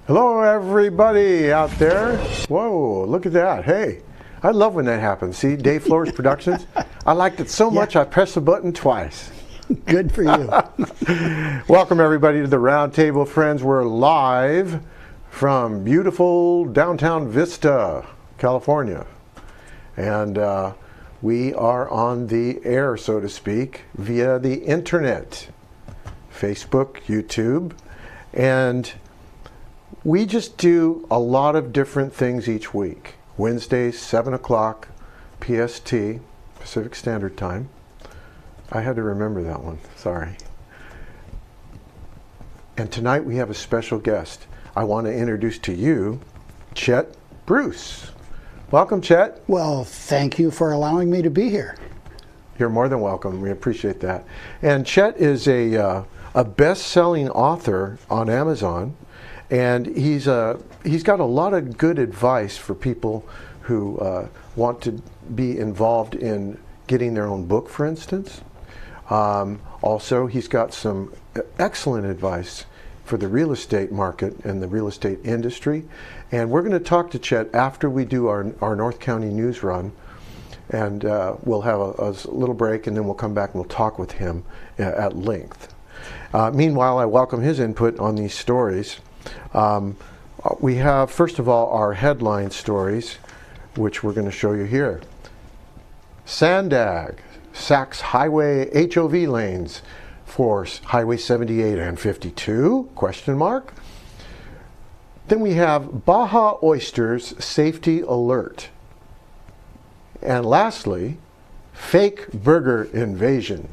Hello everybody out there. Whoa, look at that. Hey, I love when that happens. See, Dave Flores Productions. I liked it so much I pressed the button twice. Good for you. Welcome everybody to the Round Table, friends. We're live from beautiful downtown Vista, California. And we are on the air, so to speak, via the internet, Facebook, YouTube, and we just do a lot of different things each week. Wednesdays, 7 o'clock PST, Pacific Standard Time. I had to remember that one, sorry. And tonight we have a special guest. I want to introduce to you CHET BRUCE. Welcome, CHET. Well, thank you for allowing me to be here. You're more than welcome. We appreciate that. And CHET is a best-selling author on Amazon. And he's got a lot of good advice for people who want to be involved in getting their own book, for instance. Also, he's got some excellent advice for the real estate market and the real estate industry. And we're going to talk to CHET after we do our North County news run. And we'll have a little break, and then we'll come back and we'll talk with him at length. Meanwhile, I welcome his input on these stories. We have, first of all, our headline stories, which we're going to show you here. SANDAG sacks highway HOV lanes for Highway 78 and 52, question mark. Then we have Baja Oysters safety alert. And lastly, fake burger invasion.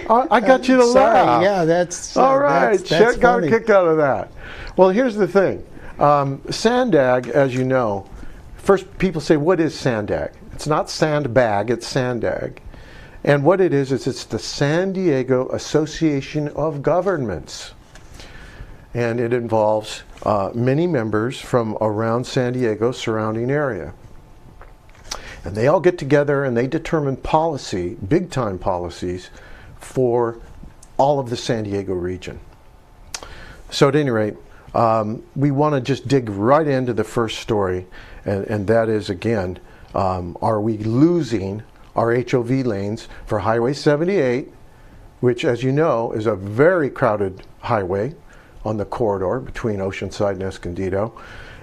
I got you to laugh. Yeah, that's all right. That's CHET got a funny. kick out of that. Well, here's the thing. SANDAG, as you know, first people say, what is SANDAG? It's not sandbag, it's SANDAG. And what it is it's the San Diego Association of Governments. And it involves many members from around San Diego, surrounding area. And they all get together and they determine policy, big time policies, for all of the San Diego region. So at any rate, we want to just dig right into the first story, and that is, again, are we losing our HOV lanes for Highway 78, which, as you know, is a very crowded highway on the corridor between Oceanside and Escondido,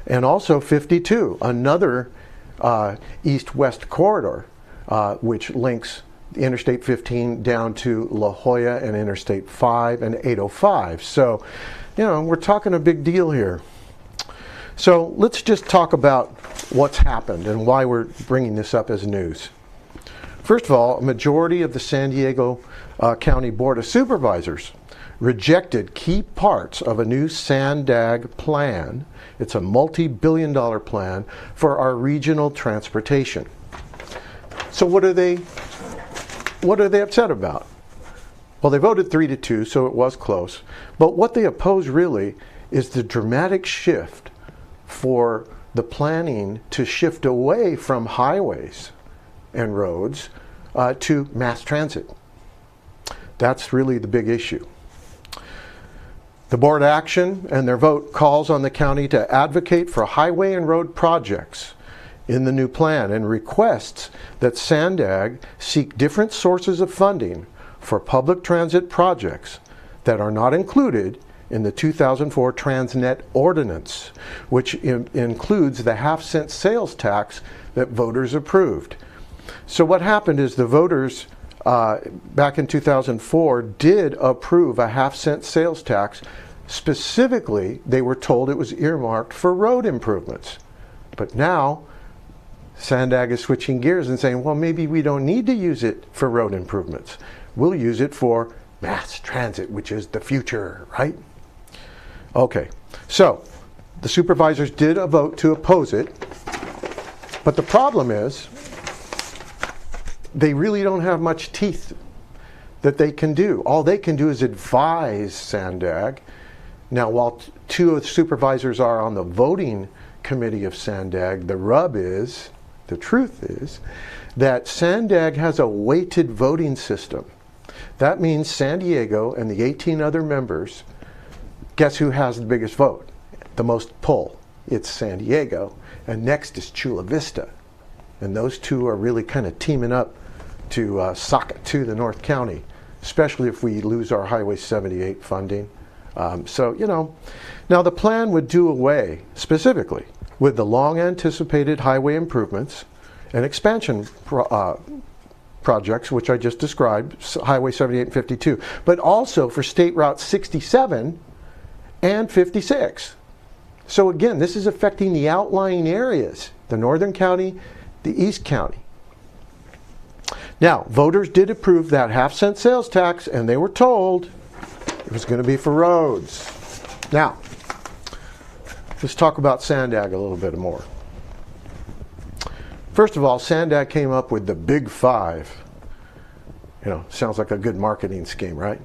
and also 52, another east-west corridor, which links Interstate 15 down to La Jolla and Interstate 5 and 805. So, you know, we're talking a big deal here. So let's just talk about what's happened and why we're bringing this up as news. First of all, a majority of the San Diego County Board of Supervisors rejected key parts of a new SANDAG plan. It's a multi-billion-dollar plan for our regional transportation. So what are they upset about? Well, they voted 3-2, so it was close. But what they oppose really is the dramatic shift for the planning to shift away from highways and roads to mass transit. That's really the big issue. The board action and their vote calls on the county to advocate for highway and road projects in the new plan and requests that SANDAG seek different sources of funding for public transit projects that are not included in the 2004 Transnet Ordinance, which includes the half-cent sales tax that voters approved. So what happened is the voters back in 2004 did approve a half-cent sales tax. Specifically, they were told it was earmarked for road improvements. But now, SANDAG is switching gears and saying, well, maybe we don't need to use it for road improvements. We'll use it for mass transit, which is the future, right? Okay, so the supervisors did a vote to oppose it, but the problem is they really don't have much teeth that they can do. All they can do is advise SANDAG. Now, while two of the supervisors are on the voting committee of SANDAG, the rub is, the truth is, that SANDAG has a weighted voting system. That means San Diego and the 18 other members Guess who has the biggest vote? The most pull? It's San Diego. And next is Chula Vista. And those two are really kind of teaming up to sock it to the North County, especially if we lose our Highway 78 funding. So, you know, now the plan would do away specifically with the long-anticipated highway improvements and expansion projects, which I just described, Highway 78 and 52, but also for State Route 67 and 56. So again, this is affecting the outlying areas, the Northern County, the East County. Now, voters did approve that half-cent sales tax, and they were told it was going to be for roads. Now, let's talk about SANDAG a little bit more. First of all, SANDAG came up with the Big Five. You know, sounds like a good marketing scheme, right?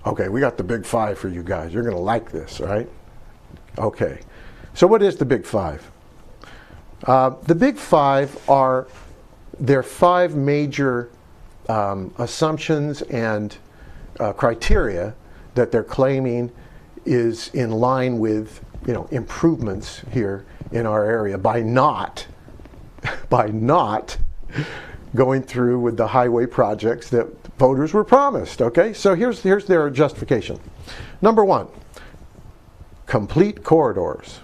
Okay, we got the Big Five for you guys. You're going to like this, right? Okay. So what is the Big Five? The Big Five are their five major assumptions and criteria that they're claiming is in line with, you know, improvements here in our area by not going through with the highway projects that voters were promised. Okay, so here's their justification. Number one, complete corridors.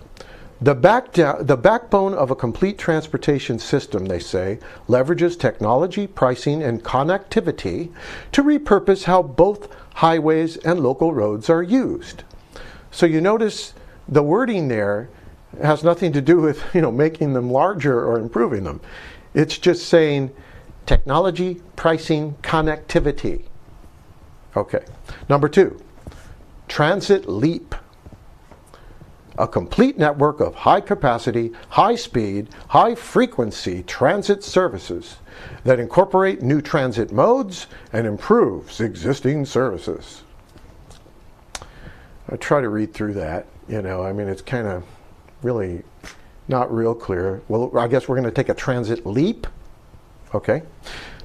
The backbone of a complete transportation system, they say, leverages technology, pricing, and connectivity to repurpose how both highways and local roads are used. So you notice the wording there has nothing to do with, you know, making them larger or improving them. It's just saying technology, pricing, connectivity. Okay. Number two, transit leap. A complete network of high capacity, high speed, high frequency transit services that incorporate new transit modes and improves existing services. I try to read through that, you know, I mean, it's kind of really not real clear. Well, I guess we're going to take a transit leap. Okay.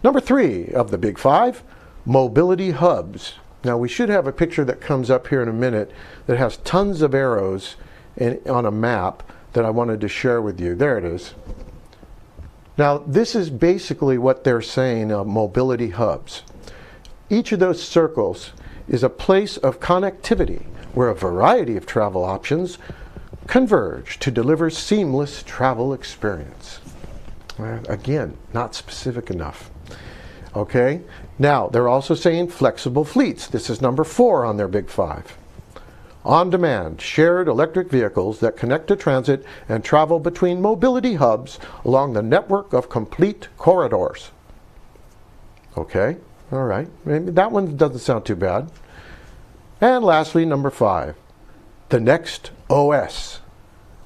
Number three of the Big Five, mobility hubs. Now, we should have a picture that comes up here in a minute that has tons of arrows on a map that I wanted to share with you. There it is. Now, this is basically what they're saying, mobility hubs. Each of those circles is a place of connectivity where a variety of travel options converge to deliver seamless travel experience. Again, not specific enough. Okay, now they're also saying flexible fleets. This is number 4 on their Big Five. On-demand, shared electric vehicles that connect to transit and travel between mobility hubs along the network of complete corridors. Okay, all right, maybe that one doesn't sound too bad. And lastly, number 5, the next OS,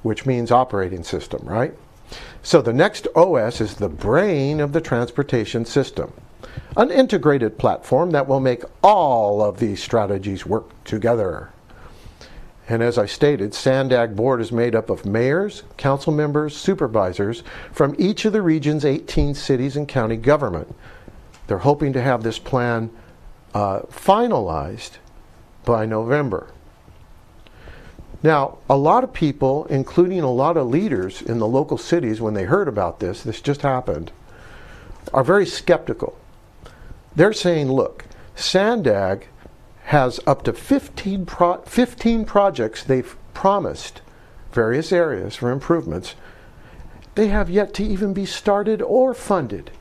which means operating system, right? So the next OS is the brain of the transportation system, an integrated platform that will make all of these strategies work together. And as I stated, SANDAG board is made up of mayors, council members, supervisors from each of the region's 18 cities and county government. They're hoping to have this plan finalized by November. Now, a lot of people, including a lot of leaders in the local cities, when they heard about this just happened, are very skeptical. They're saying, look, SANDAG has up to 15 projects they've promised various areas for improvements. They have yet to even be started or funded.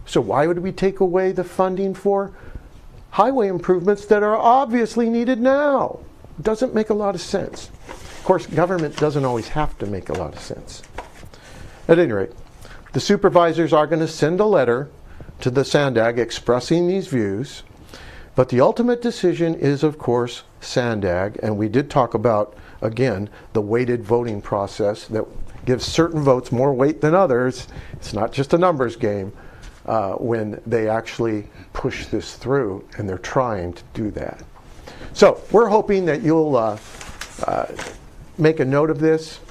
So why would we take away the funding for highway improvements that are obviously needed now? It doesn't make a lot of sense. Of course, government doesn't always have to make a lot of sense. At any rate, the supervisors are going to send a letter to the SANDAG expressing these views. But the ultimate decision is, of course, SANDAG, and we did talk about, again, the weighted voting process that gives certain votes more weight than others. It's not just a numbers game when they actually push this through, and they're trying to do that. So we're hoping that you'll make a note of this,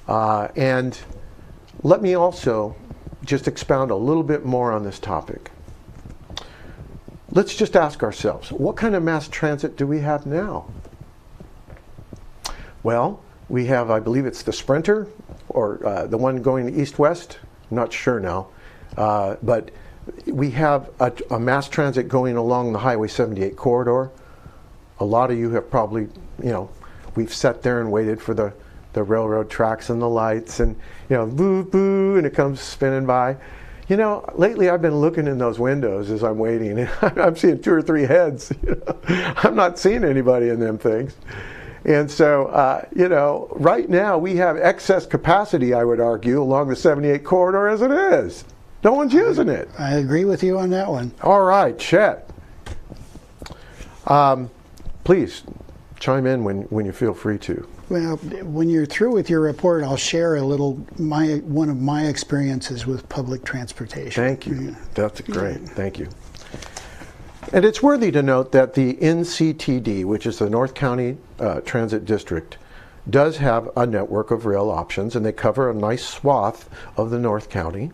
and let me also just expound a little bit more on this topic. Let's just ask ourselves, what kind of mass transit do we have now? Well, we have, I believe it's the Sprinter, or the one going east-west. I'm not sure now. But we have a mass transit going along the Highway 78 corridor. A lot of you have probably, we've sat there and waited for the railroad tracks and the lights, and, boo, boo, and it comes spinning by. Lately I've been looking in those windows as I'm waiting, and I'm seeing 2 or 3 heads. I'm not seeing anybody in them things. And so, right now we have excess capacity, I would argue, along the 78 corridor as it is. No one's using it. I agree with you on that one. All right, Chet. Please chime in when you feel free to. Well, when you're through with your report, I'll share a little one of my experiences with public transportation. Thank you. That's great. Thank you. And it's worthy to note that the NCTD, which is the North County Transit District, does have a network of rail options, and they cover a nice swath of the North County.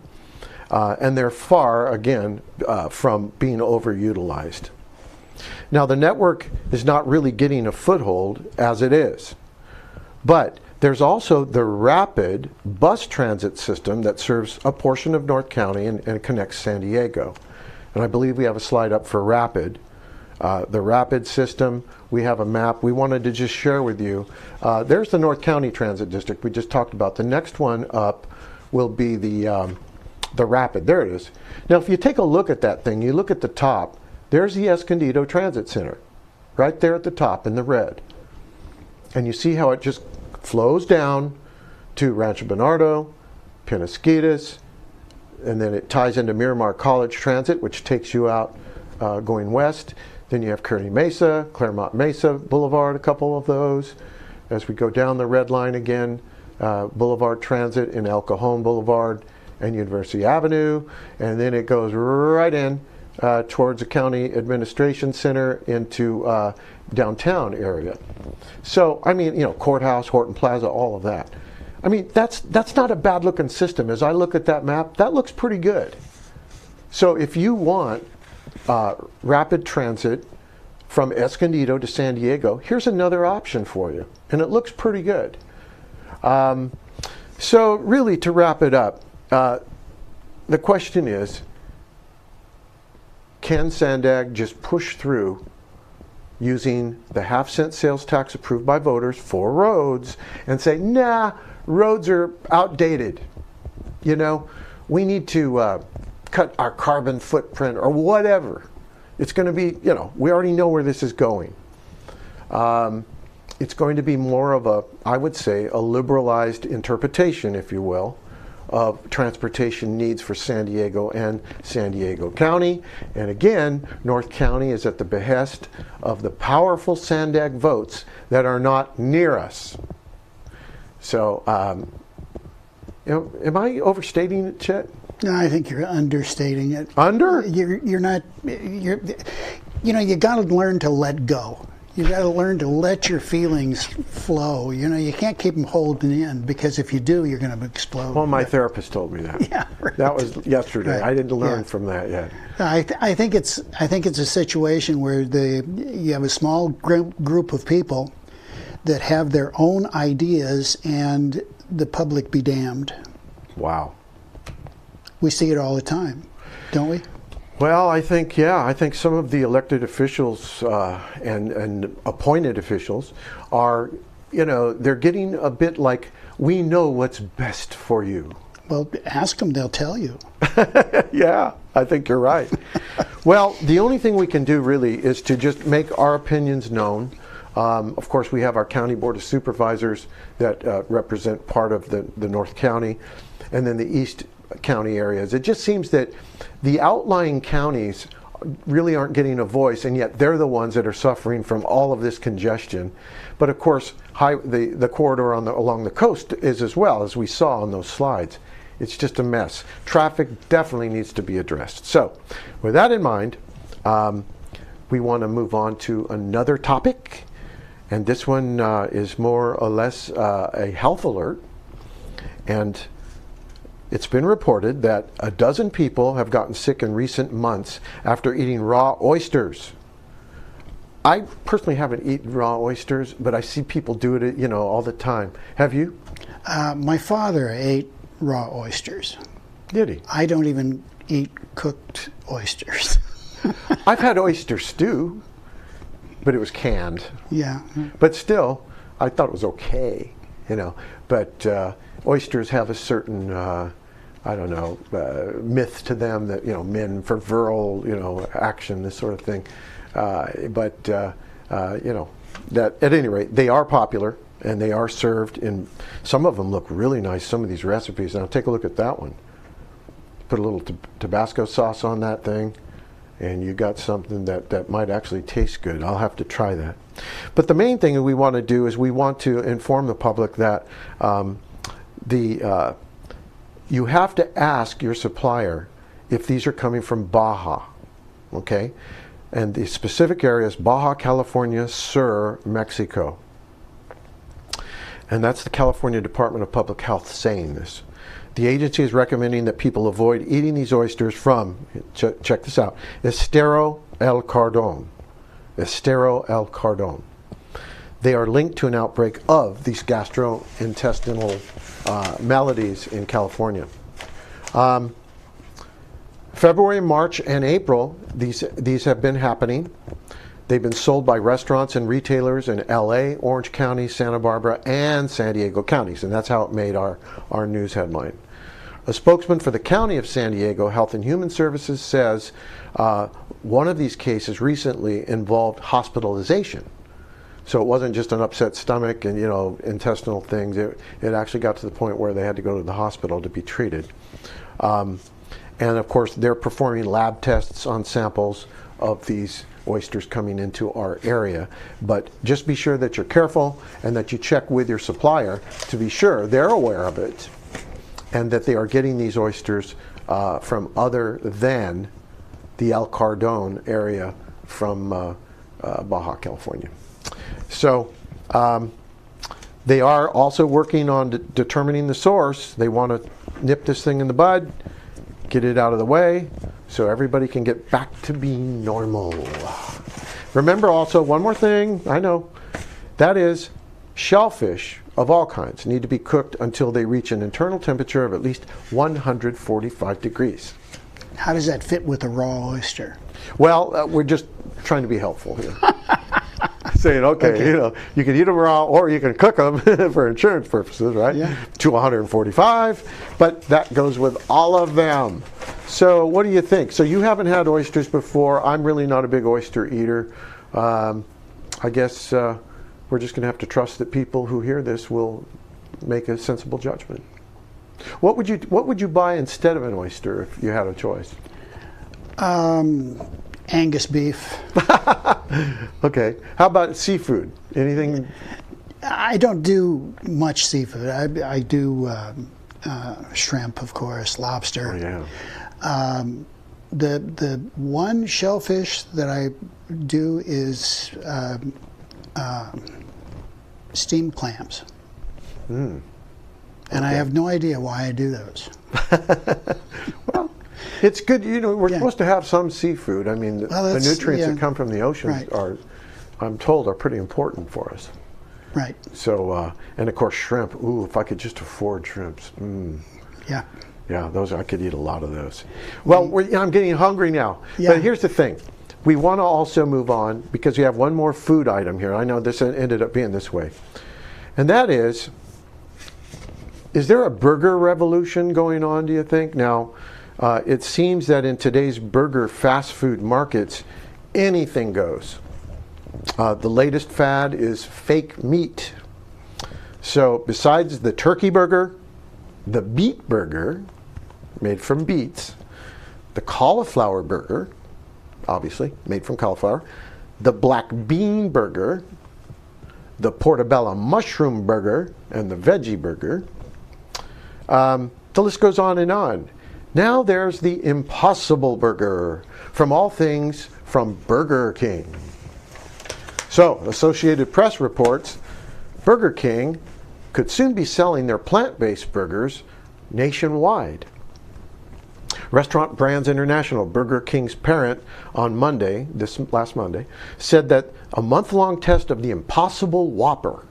And they're far, again, from being overutilized. Now, the network is not really getting a foothold as it is. But there's also the rapid bus transit system that serves a portion of North County and connects San Diego. And I believe we have a slide up for rapid. The rapid system, we have a map we wanted to just share with you. There's the North County Transit District we just talked about. The next one up will be the rapid. There it is. Now, if you take a look at that thing, you look at the top, there's the Escondido Transit Center, right there at the top in the red. And you see how it just flows down to Rancho Bernardo, Penasquitas, and then it ties into Miramar College Transit, which takes you out going west. Then you have Kearny Mesa, Claremont Mesa Boulevard, a couple of those. As we go down the red line again, Boulevard Transit and El Cajon Boulevard and University Avenue. And then it goes right in towards the County Administration Center into downtown area. So, I mean, Courthouse, Horton Plaza, all of that. I mean, that's not a bad looking system. As I look at that map, that looks pretty good. So if you want rapid transit from Escondido to San Diego, here's another option for you. And it looks pretty good. So really, to wrap it up, the question is, can SANDAG just push through using the half-cent sales tax approved by voters for roads and say, nah, roads are outdated. We need to cut our carbon footprint or whatever. It's going to be, we already know where this is going. It's going to be more of I would say, a liberalized interpretation, if you will, of transportation needs for San Diego and San Diego County. And again, North County is at the behest of the powerful SANDAG votes that are not near us. So, am I overstating it, Chet? No, I think you're understating it. Under? You're not. You got to learn to let go. You got to learn to let your feelings flow. You can't keep them holding in, because if you do, you're going to explode. Well, my therapist told me that. Yeah, right. That was yesterday. Right. I didn't learn from that yet. I think it's a situation where you have a small group of people that have their own ideas, and the public be damned. Wow. We see it all the time, don't we? Well, I think some of the elected officials and appointed officials are, they're getting a bit like, we know what's best for you. Well, ask them, they'll tell you. Yeah, I think you're right. Well, the only thing we can do really is to just make our opinions known. Of course, we have our County Board of Supervisors that represent part of the North County, and then the East County areas. It just seems that the outlying counties really aren't getting a voice, and yet they're the ones that are suffering from all of this congestion. But of course, the corridor along the coast is as well, as we saw on those slides. It's just a mess. Traffic definitely needs to be addressed. So, with that in mind, we want to move on to another topic, and this one is more or less a health alert. And it's been reported that 12 people have gotten sick in recent months after eating raw oysters. I personally haven't eaten raw oysters, but I see people do it, you know, all the time. Have you? My father ate raw oysters. Did he? I don't even eat cooked oysters. I've had oyster stew, but it was canned. Yeah. But still, I thought it was okay, you know. But oysters have a certain, I don't know, myth to them that, you know, men for virile, you know, action, this sort of thing. You know, that at any rate, they are popular and they are served in, some of them look really nice, some of these recipes. Now take a look at that one. Put a little Tabasco sauce on that thing, and you got something that might actually taste good. I'll have to try that. But the main thing that we want to do is we want to inform the public that you have to ask your supplier if these are coming from Baja, okay? And the specific area is Baja California Sur, Mexico. And that's the California Department of Public Health saying this. The agency is recommending that people avoid eating these oysters from, check this out, Estero El Cardon. Estero El Cardon. They are linked to an outbreak of these gastrointestinal maladies in California. February, March, and April, these have been happening. They've been sold by restaurants and retailers in LA, Orange County, Santa Barbara, and San Diego counties, and that's how it made our news headline. A spokesman for the County of San Diego Health and Human Services says one of these cases recently involved hospitalization. So it wasn't just an upset stomach and, you know, intestinal things. It actually got to the point where they had to go to the hospital to be treated. And of course, they're performing lab tests on samples of these oysters coming into our area. But just be sure that you're careful and that you check with your supplier to be sure they're aware of it and that they are getting these oysters from other than the El Cardon area from Baja California. So they are also working on determining the source. They want to nip this thing in the bud, get it out of the way, so everybody can get back to being normal. Remember also, one more thing, I know, that is shellfish of all kinds need to be cooked until they reach an internal temperature of at least 145 degrees. How does that fit with a raw oyster? Well, we're just trying to be helpful here. Saying, okay, you know, you can eat them raw or you can cook them for insurance purposes, right? Yeah. To 145, but that goes with all of them. So what do you think? So you haven't had oysters before. I'm really not a big oyster eater. I guess we're just going to have to trust that people who hear this will make a sensible judgment. What would you buy instead of an oyster if you had a choice? Angus beef. Okay. How about seafood? Anything? I don't do much seafood. I do shrimp, of course, lobster. Oh, yeah. The one shellfish that I do is steamed clams. Mm. And I have no idea why I do those. Well, it's good, you know, we're supposed to have some seafood. I mean, the nutrients that come from the oceans are, I'm told, are pretty important for us. Right. So, and of course shrimp. Ooh, if I could just afford shrimps. Mm. Yeah. Yeah, those, I could eat a lot of those. Well, I'm getting hungry now. Yeah. But here's the thing. We want to also move on because we have one more food item here. I know this ended up being this way. And that is there a burger revolution going on, do you think? Now, it seems that in today's burger fast food markets, anything goes. The latest fad is fake meat. So besides the turkey burger, the beet burger, made from beets, the cauliflower burger, obviously made from cauliflower, the black bean burger, the portobello mushroom burger, and the veggie burger. The list goes on and on. Now there's the Impossible Burger, from all things from Burger King. So, Associated Press reports Burger King could soon be selling their plant-based burgers nationwide. Restaurant Brands International, Burger King's parent, on Monday, this last Monday, said that a month-long test of the Impossible Whopper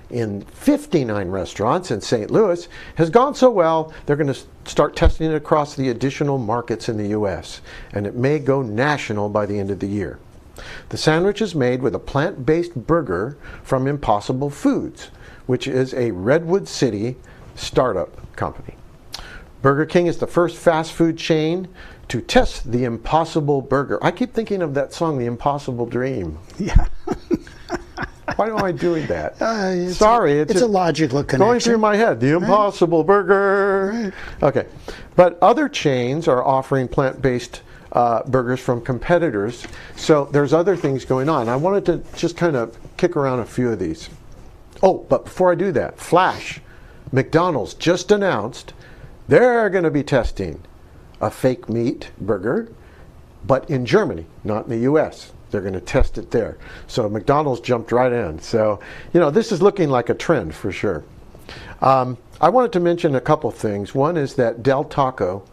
in 59 restaurants in St. Louis has gone so well, they're going to start testing it across the additional markets in the U.S., and it may go national by the end of the year. The sandwich is made with a plant-based burger from Impossible Foods, which is a Redwood City startup company. Burger King is the first fast food chain to test the Impossible Burger. I keep thinking of that song, The Impossible Dream. Yeah. Why am I doing that? Sorry, it's a logical connection. Going through my head, the Impossible Burger. Okay, but other chains are offering plant-based burgers from competitors, so there's other things going on. I wanted to just kind of kick around a few of these. Oh, but before I do that, Flash, McDonald's just announced they're going to be testing a fake meat burger, but in Germany, not in the U.S. They're going to test it there. So McDonald's jumped right in. So, you know, this is looking like a trend for sure. I wanted to mention a couple things. One is that Del Taco,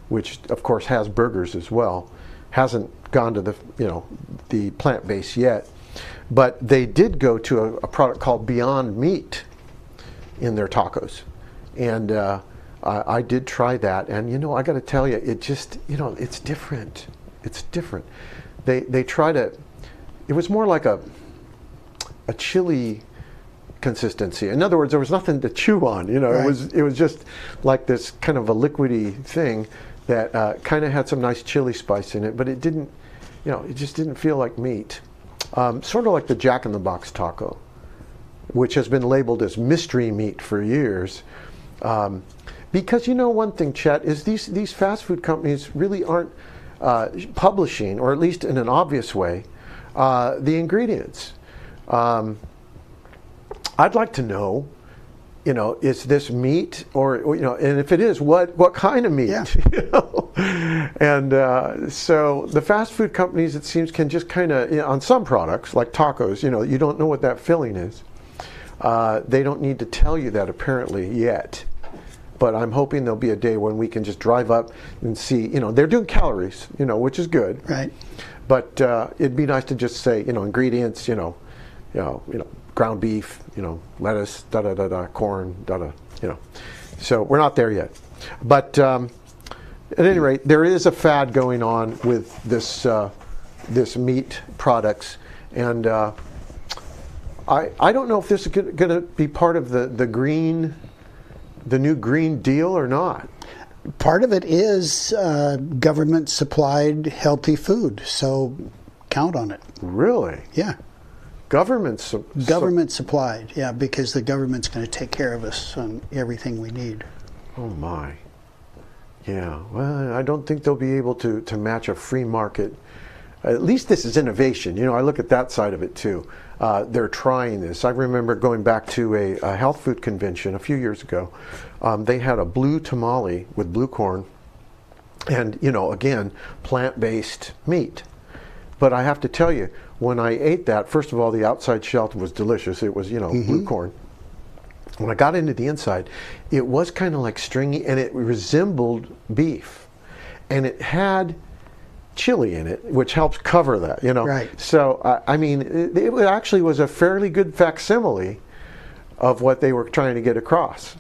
which of course has burgers as well, hasn't gone to the plant-based yet, but they did go to a product called Beyond Meat in their tacos. And I did try that, and I got to tell you, it just, it's different. It's different. They try to, it was more like a chili consistency. In other words, there was nothing to chew on. Right. It was just like this kind of a liquidy thing that kind of had some nice chili spice in it, but it didn't, it just didn't feel like meat. Sort of like the Jack in the Box taco, which has been labeled as mystery meat for years. Because one thing, Chet, is these fast food companies really aren't publishing, or at least in an obvious way, the ingredients. I'd like to know, is this meat, or and if it is, what kind of meat? Yeah. And so the fast food companies, it seems, can just kind of, on some products like tacos, you don't know what that filling is. They don't need to tell you that apparently yet. But I'm hoping there'll be a day when we can just drive up and see, they're doing calories, which is good. Right. But it'd be nice to just say, ingredients, ground beef, lettuce, corn, So we're not there yet. But at any rate, there is a fad going on with this this meat products, and I don't know if this is going to be part of the new Green Deal or not. Part of it is government-supplied healthy food, so count on it. Really? Yeah. Government supplied, yeah, because the government's going to take care of us on everything we need. Oh my. Yeah, well, I don't think they'll be able to match a free market. At least this is innovation. I look at that side of it too. They're trying this. I remember going back to a health food convention a few years ago. They had a blue tamale with blue corn and, again, plant-based meat. But I have to tell you, when I ate that, first of all, the outside shell was delicious. It was, blue corn. When I got into the inside, it was kind of like stringy, and it resembled beef. And it had chili in it, which helps cover that, Right. So, I mean, it actually was a fairly good facsimile of what they were trying to get across.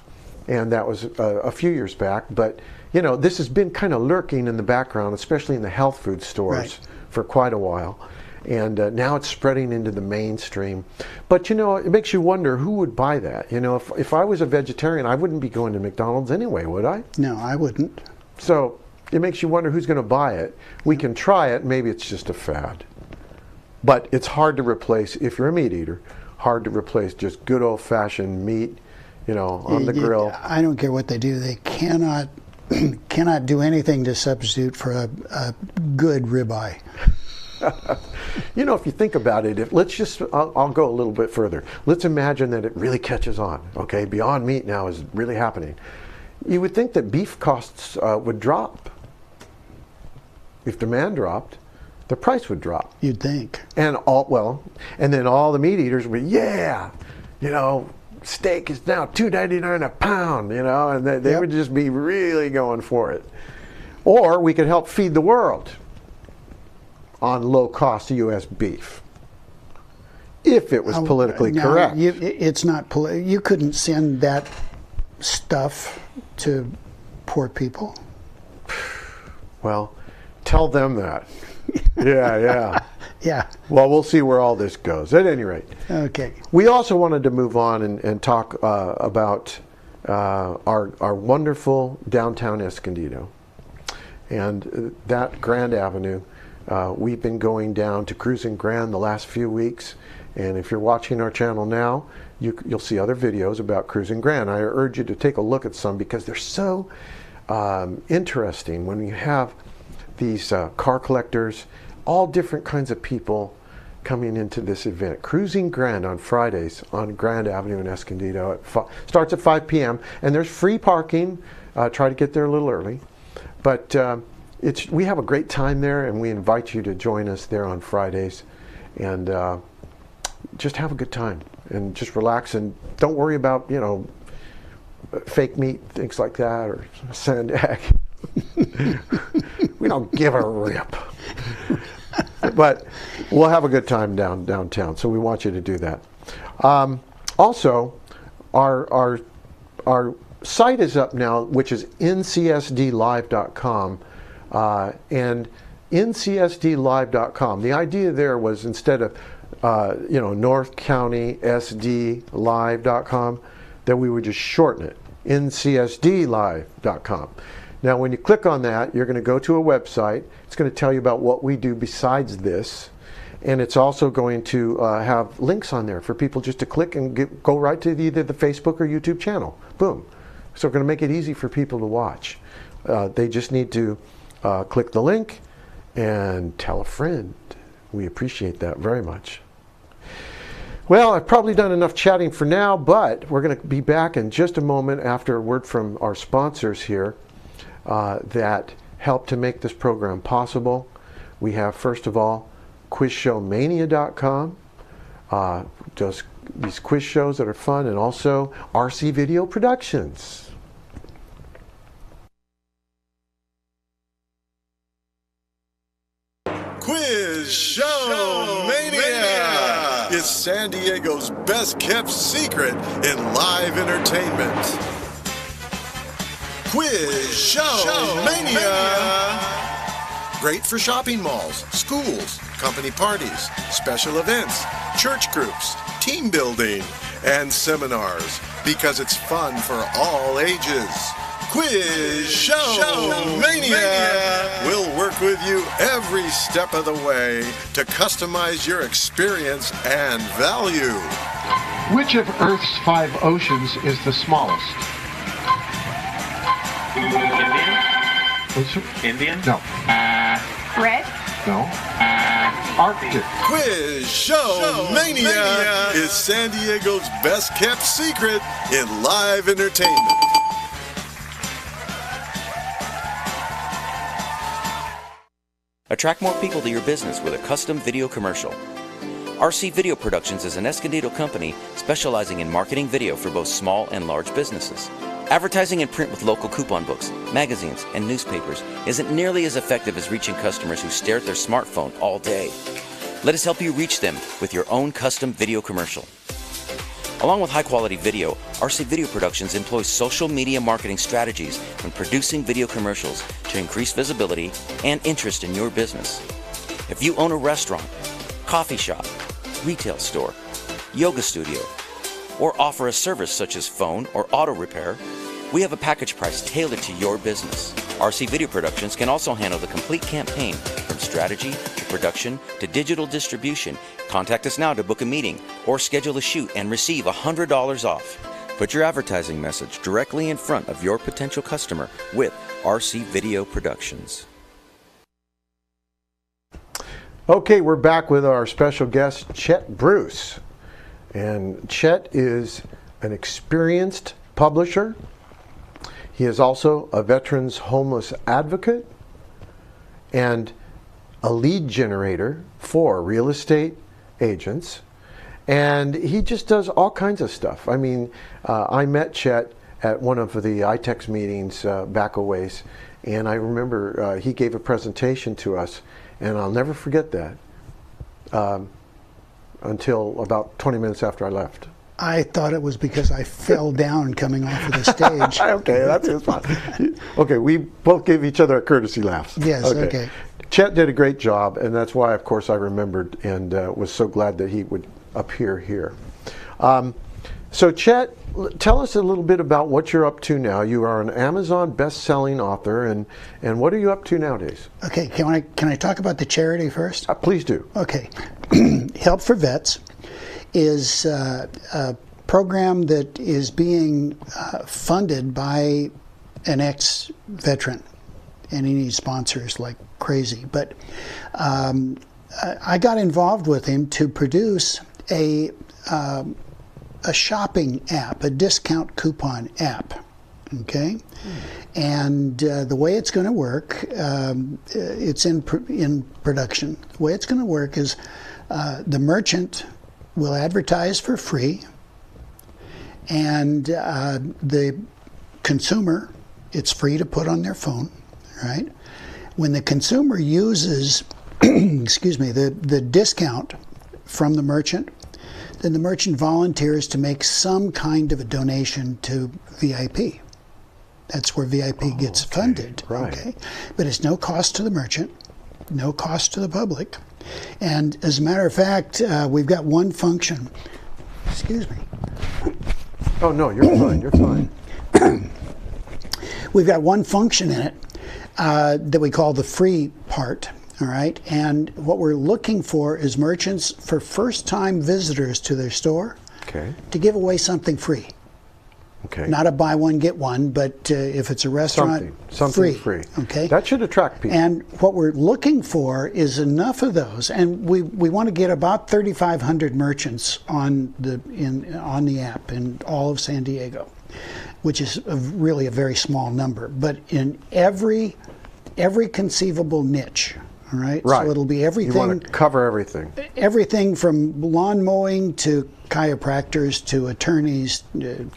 And that was a few years back. But, this has been kind of lurking in the background, especially in the health food stores, right, for quite a while. And now it's spreading into the mainstream. But, it makes you wonder who would buy that. If I was a vegetarian, I wouldn't be going to McDonald's anyway, would I? No, I wouldn't. So it makes you wonder who's going to buy it. We can try it. Maybe it's just a fad. But it's hard to replace, if you're a meat eater, hard to replace just good old-fashioned meat, on the grill. I don't care what they do. They cannot do anything to substitute for a good ribeye. If you think about it, I'll go a little bit further. Let's imagine that it really catches on. Okay, Beyond Meat now is really happening. You would think that beef costs would drop. If demand dropped, the price would drop. You'd think. And then all the meat eaters would, steak is now $2.99 a pound, and they would just be really going for it. Or we could help feed the world on low-cost U.S. beef, if it was politically correct. It's not. You couldn't send that stuff to poor people. Well, tell them that. Yeah. Yeah. Well, we'll see where all this goes. At any rate. Okay. We also wanted to move on and talk about our wonderful downtown Escondido. And that Grand Avenue, we've been going down to Cruising Grand the last few weeks. And if you're watching our channel now, you'll see other videos about Cruising Grand. I urge you to take a look at some because they're so interesting when you have these car collectors, all different kinds of people coming into this event. Cruising Grand on Fridays on Grand Avenue in Escondido. Starts at 5 p.m. and there's free parking. Try to get there a little early. But we have a great time there, and we invite you to join us there on Fridays. And just have a good time and just relax and don't worry about, fake meat, things like that, or SANDAG. We don't give a rip. But we'll have a good time downtown, so we want you to do that. Also, our site is up now, which is ncsdlive.com, and ncsdlive.com. The idea there was instead of North County SDLive.com, that we would just shorten it, ncsdlive.com. Now, when you click on that, you're going to go to a website. It's going to tell you about what we do besides this, and it's also going to have links on there for people just to click and go right to either the Facebook or YouTube channel. Boom. So we're going to make it easy for people to watch. They just need to click the link and tell a friend. We appreciate that very much. Well, I've probably done enough chatting for now, but we're going to be back in just a moment after a word from our sponsors here that help to make this program possible. We have, first of all, QuizShowMania.com, does these quiz shows that are fun, and also RC Video Productions. Quiz Show Mania is San Diego's best kept secret in live entertainment. Quiz Show Mania. Great for shopping malls, schools, company parties, special events, church groups, team building, and seminars, because it's fun for all ages. Quiz Show Mania will work with you every step of the way to customize your experience and value. Which of Earth's 5 oceans is the smallest? Indian? No. Red? No. Arctic. Quiz Show Mania is San Diego's best kept secret in live entertainment. Attract more people to your business with a custom video commercial. RC Video Productions is an Escondido company specializing in marketing video for both small and large businesses. Advertising in print with local coupon books, magazines, and newspapers isn't nearly as effective as reaching customers who stare at their smartphone all day. Let us help you reach them with your own custom video commercial. Along with high-quality video, RC Video Productions employs social media marketing strategies when producing video commercials to increase visibility and interest in your business. If you own a restaurant, coffee shop, retail store, yoga studio, or offer a service such as phone or auto repair, we have a package price tailored to your business. RC Video Productions can also handle the complete campaign from strategy to production to digital distribution. Contact us now to book a meeting or schedule a shoot and receive $100 off. Put your advertising message directly in front of your potential customer with RC Video Productions. Okay, we're back with our special guest, CHET BRUCE. And CHET is an experienced publisher. He is also a veterans homeless advocate and a lead generator for real estate agents. And he just does all kinds of stuff. I mean, I met CHET at one of the ITEX meetings back a ways, And I remember he gave a presentation to us, and I'll never forget that until about 20 minutes after I left. I thought it was because I fell down coming off of the stage. Okay, that's his fault. Okay, we both gave each other a courtesy laugh. Yes, okay. Chet did a great job, and that's why, of course, I remembered and was so glad that he would appear here. So Chet, tell us a little bit about what you're up to now. You are an Amazon best-selling author, and what are you up to nowadays? Okay, can I talk about the charity first? Please do. Okay. Help for Vets is a program that is being funded by an ex-veteran, and he needs sponsors like crazy. But I got involved with him to produce a shopping app, a discount coupon app. Okay, and the way it's going to work, it's in production. The way it's going to work is the merchant will advertise for free, and the consumer, it's free to put on their phone, right? When the consumer uses, excuse me, the discount from the merchant, then the merchant volunteers to make some kind of a donation to VIP. That's where VIP gets funded. Right. Okay? But it's no cost to the merchant, no cost to the public. And as a matter of fact, we've got one function. Excuse me. Oh, no, you're fine. You're fine. We've got one function in it that we call the free part. All right, and what we're looking for is merchants for first-time visitors to their store to give away something free. Okay. Not a buy one get one, but if it's a restaurant, something free. Okay. That should attract people. And what we're looking for is enough of those, and we want to get about 3,500 merchants on the app in all of San Diego, which is really a very small number, but in every conceivable niche. All right. Right. So it'll be everything. You want to cover everything. Everything from lawn mowing to chiropractors to attorneys.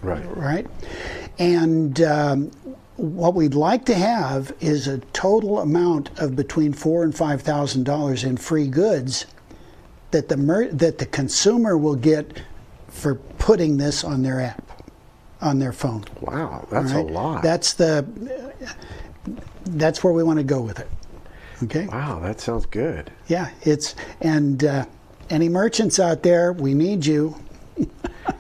Right. And what we'd like to have is a total amount of between $4,000 and $5,000 in free goods that the consumer will get for putting this on their app, on their phone. Wow, that's a lot. That's where we want to go with it. Okay. Wow, that sounds good. Yeah, any merchants out there, we need you.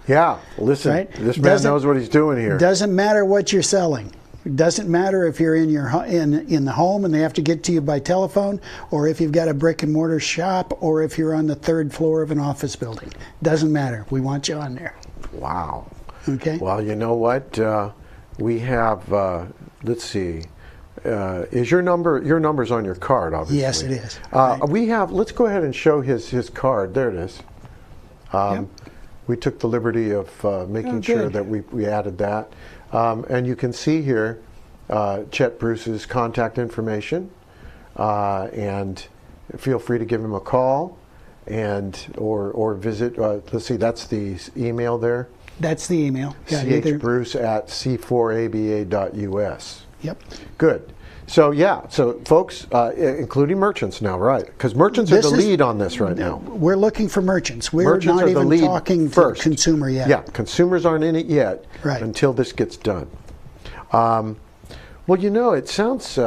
Yeah, listen, right? This man knows what he's doing here. Doesn't matter what you're selling. It doesn't matter if you're in the home and they have to get to you by telephone, or if you've got a brick and mortar shop, or if you're on the 3rd floor of an office building. Doesn't matter. We want you on there. Wow. Okay. Well, you know what? We have. Let's see. Is your number's on your card, obviously? Yes, it is. We have. Let's go ahead and show his card. There it is. Yep. We took the liberty of making sure that we added that, and you can see here Chet Bruce's contact information, and feel free to give him a call, or visit. Let's see, that's the email there. That's the email. chbruce@c4aba.us. Yep. Good. So yeah, so folks, including merchants now, right? Because merchants are the lead on this right now. We're looking for merchants. We're Merchants not are the even lead talking first. to consumer yet. Yeah, consumers aren't in it yet until this gets done. Well, you know, it sounds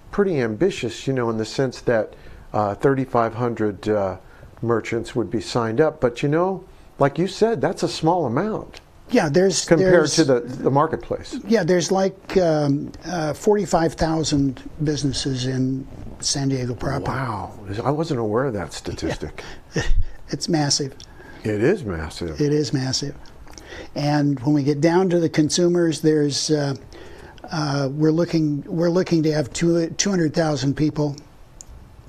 pretty ambitious, you know, in the sense that 3,500 merchants would be signed up. But you know, like you said, that's a small amount. Yeah, compared to the marketplace. Yeah, there's like 45,000 businesses in San Diego proper. Wow, I wasn't aware of that statistic. Yeah. It's massive. It is massive. It is massive. And when we get down to the consumers, there's we're looking to have 200,000 people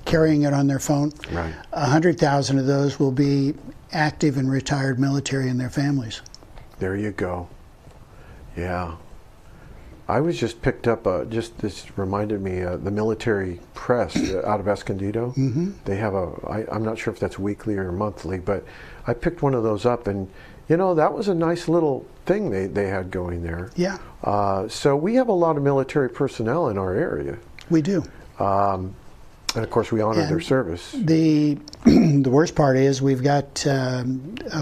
carrying it on their phone. Right. 100,000 of those will be active and retired military and their families. There you go. Yeah. I was just picked up, this reminded me, the military press out of Escondido. Mm-hmm. They have I'm not sure if that's weekly or monthly, but I picked one of those up, and you know, that was a nice little thing they had going there. Yeah. So we have a lot of military personnel in our area. We do. And of course, we honor their service. The worst part is we've got a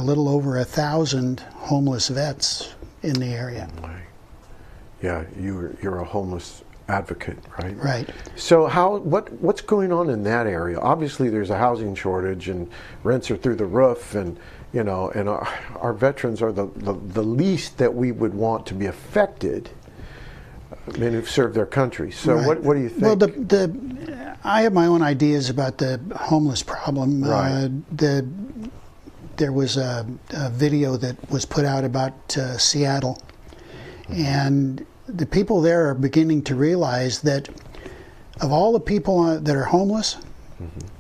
little over 1,000 homeless vets in the area. Yeah, you're a homeless advocate, right? Right. So what's going on in that area? Obviously, there's a housing shortage, and rents are through the roof, and you know, and our veterans are the least that we would want to be affected. Men who've served their country. So Right. what do you think? Well, I have my own ideas about the homeless problem. Right. There was a video that was put out about Seattle, and the people there are beginning to realize that of all the people that are homeless,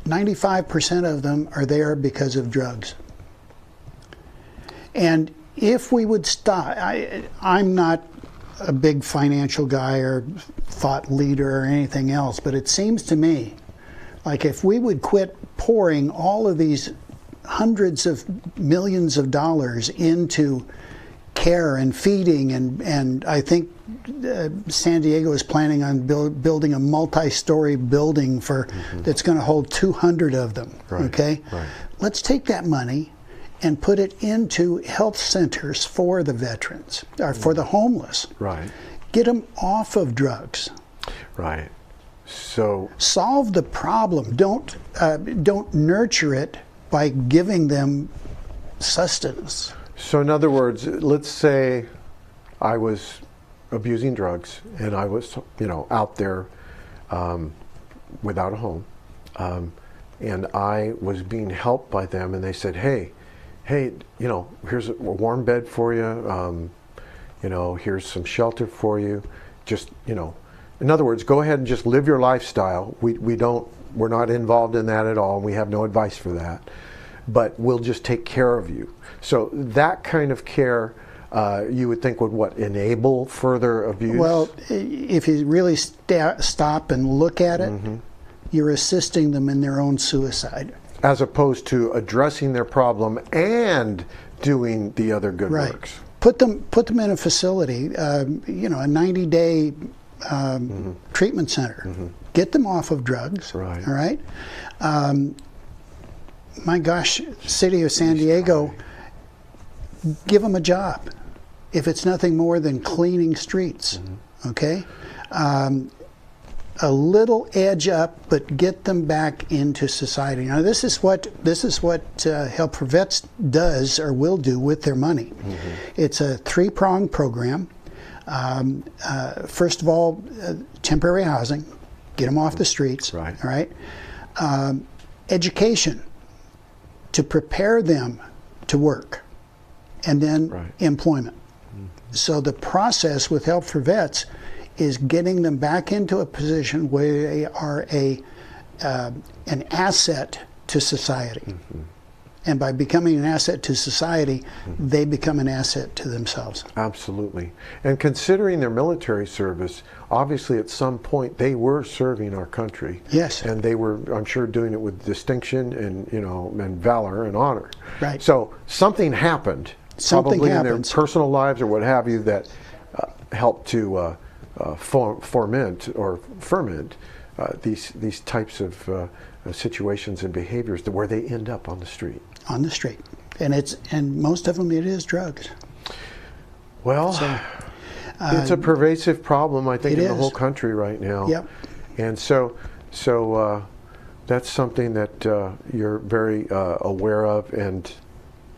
95% of them are there because of drugs. And if we would stop, I'm not a big financial guy or thought leader or anything else, but it seems to me like if we would quit pouring all of these hundreds of millions of dollars into care and feeding, and I think San Diego is planning on building a multi-story building that's going to hold 200 of them. Right, okay, right. Let's take that money and put it into health centers for the veterans or for the homeless. Right. Get them off of drugs. Right. So Solve the problem. Don't nurture it by giving them sustenance. So in other words, let's say I was abusing drugs and I was, you know, out there without a home, and I was being helped by them, and they said, hey, you know, here's a warm bed for you, you know, here's some shelter for you, just, you know, in other words, go ahead and just live your lifestyle. We're not involved in that at all, and we have no advice for that, but we'll just take care of you. So that kind of care, you would think would enable further abuse? Well, if you really stop and look at it, you're assisting them in their own suicide. As opposed to addressing their problem and doing the other good Right. works. Put them in a facility, you know, a 90-day treatment center. Get them off of drugs. Right. All right. My gosh, city of San Diego, give them a job. If it's nothing more than cleaning streets, okay? A little edge up, but get them back into society. Now, this is what Help for Vets does or will do with their money. It's a three-pronged program. First of all, temporary housing, get them off the streets. Right. All right. Education to prepare them to work, and then Right. employment. So the process with Help for Vets is getting them back into a position where they are an asset to society. And by becoming an asset to society, they become an asset to themselves. Absolutely. And considering their military service, obviously at some point they were serving our country. Yes. And they were, I'm sure, doing it with distinction and, you know, and valor and honor. Right. So something happened, Something probably happens. in their personal lives or what have you, that helped to ferment these types of situations and behaviors where they end up on the street. On the street. And most of them, it is drugs. Well, it's a pervasive problem, I think, it in the is. whole country right now. Yep. And so that's something that you're very aware of, and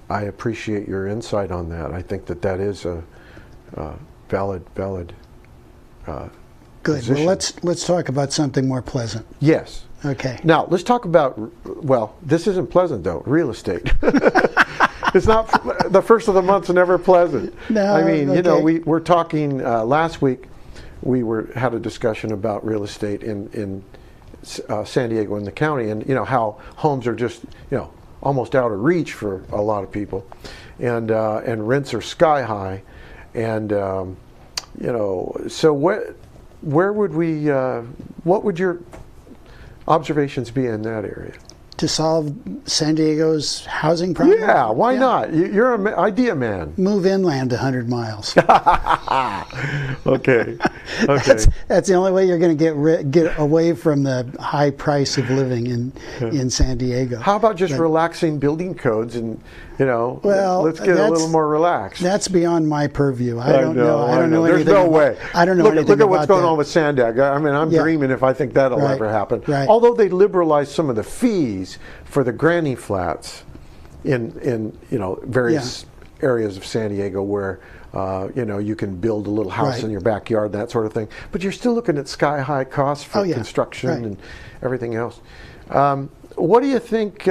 I appreciate your insight on that. I think that is a valid Good. position. Well, let's talk about something more pleasant. Yes. Okay. Now, let's talk about, well, this isn't pleasant, though, real estate. It's not, the first of the month's never pleasant. No, I mean, you know, okay. we're talking, last week, we had a discussion about real estate in San Diego and the county, and, you know, how homes are just, you know, almost out of reach for a lot of people. And rents are sky high. And, you know, so where would we, what would your observations be in that area? to solve San Diego's housing problem? Yeah, why not? You're an idea man. Move inland 100 miles. Okay. That's the only way you're going to get away from the high price of living in San Diego. How about just relaxing building codes and, let's get a little more relaxed. That's beyond my purview. I don't know. I don't know There's anything. no way. I don't know anything Look at about what's going that. on with SANDAG. I mean, I'm dreaming if I think that'll ever happen. Right. Although they liberalized some of the fees for the granny flats in various areas of San Diego where you can build a little house in your backyard, that sort of thing. But you're still looking at sky-high costs for construction and everything else. What do you think?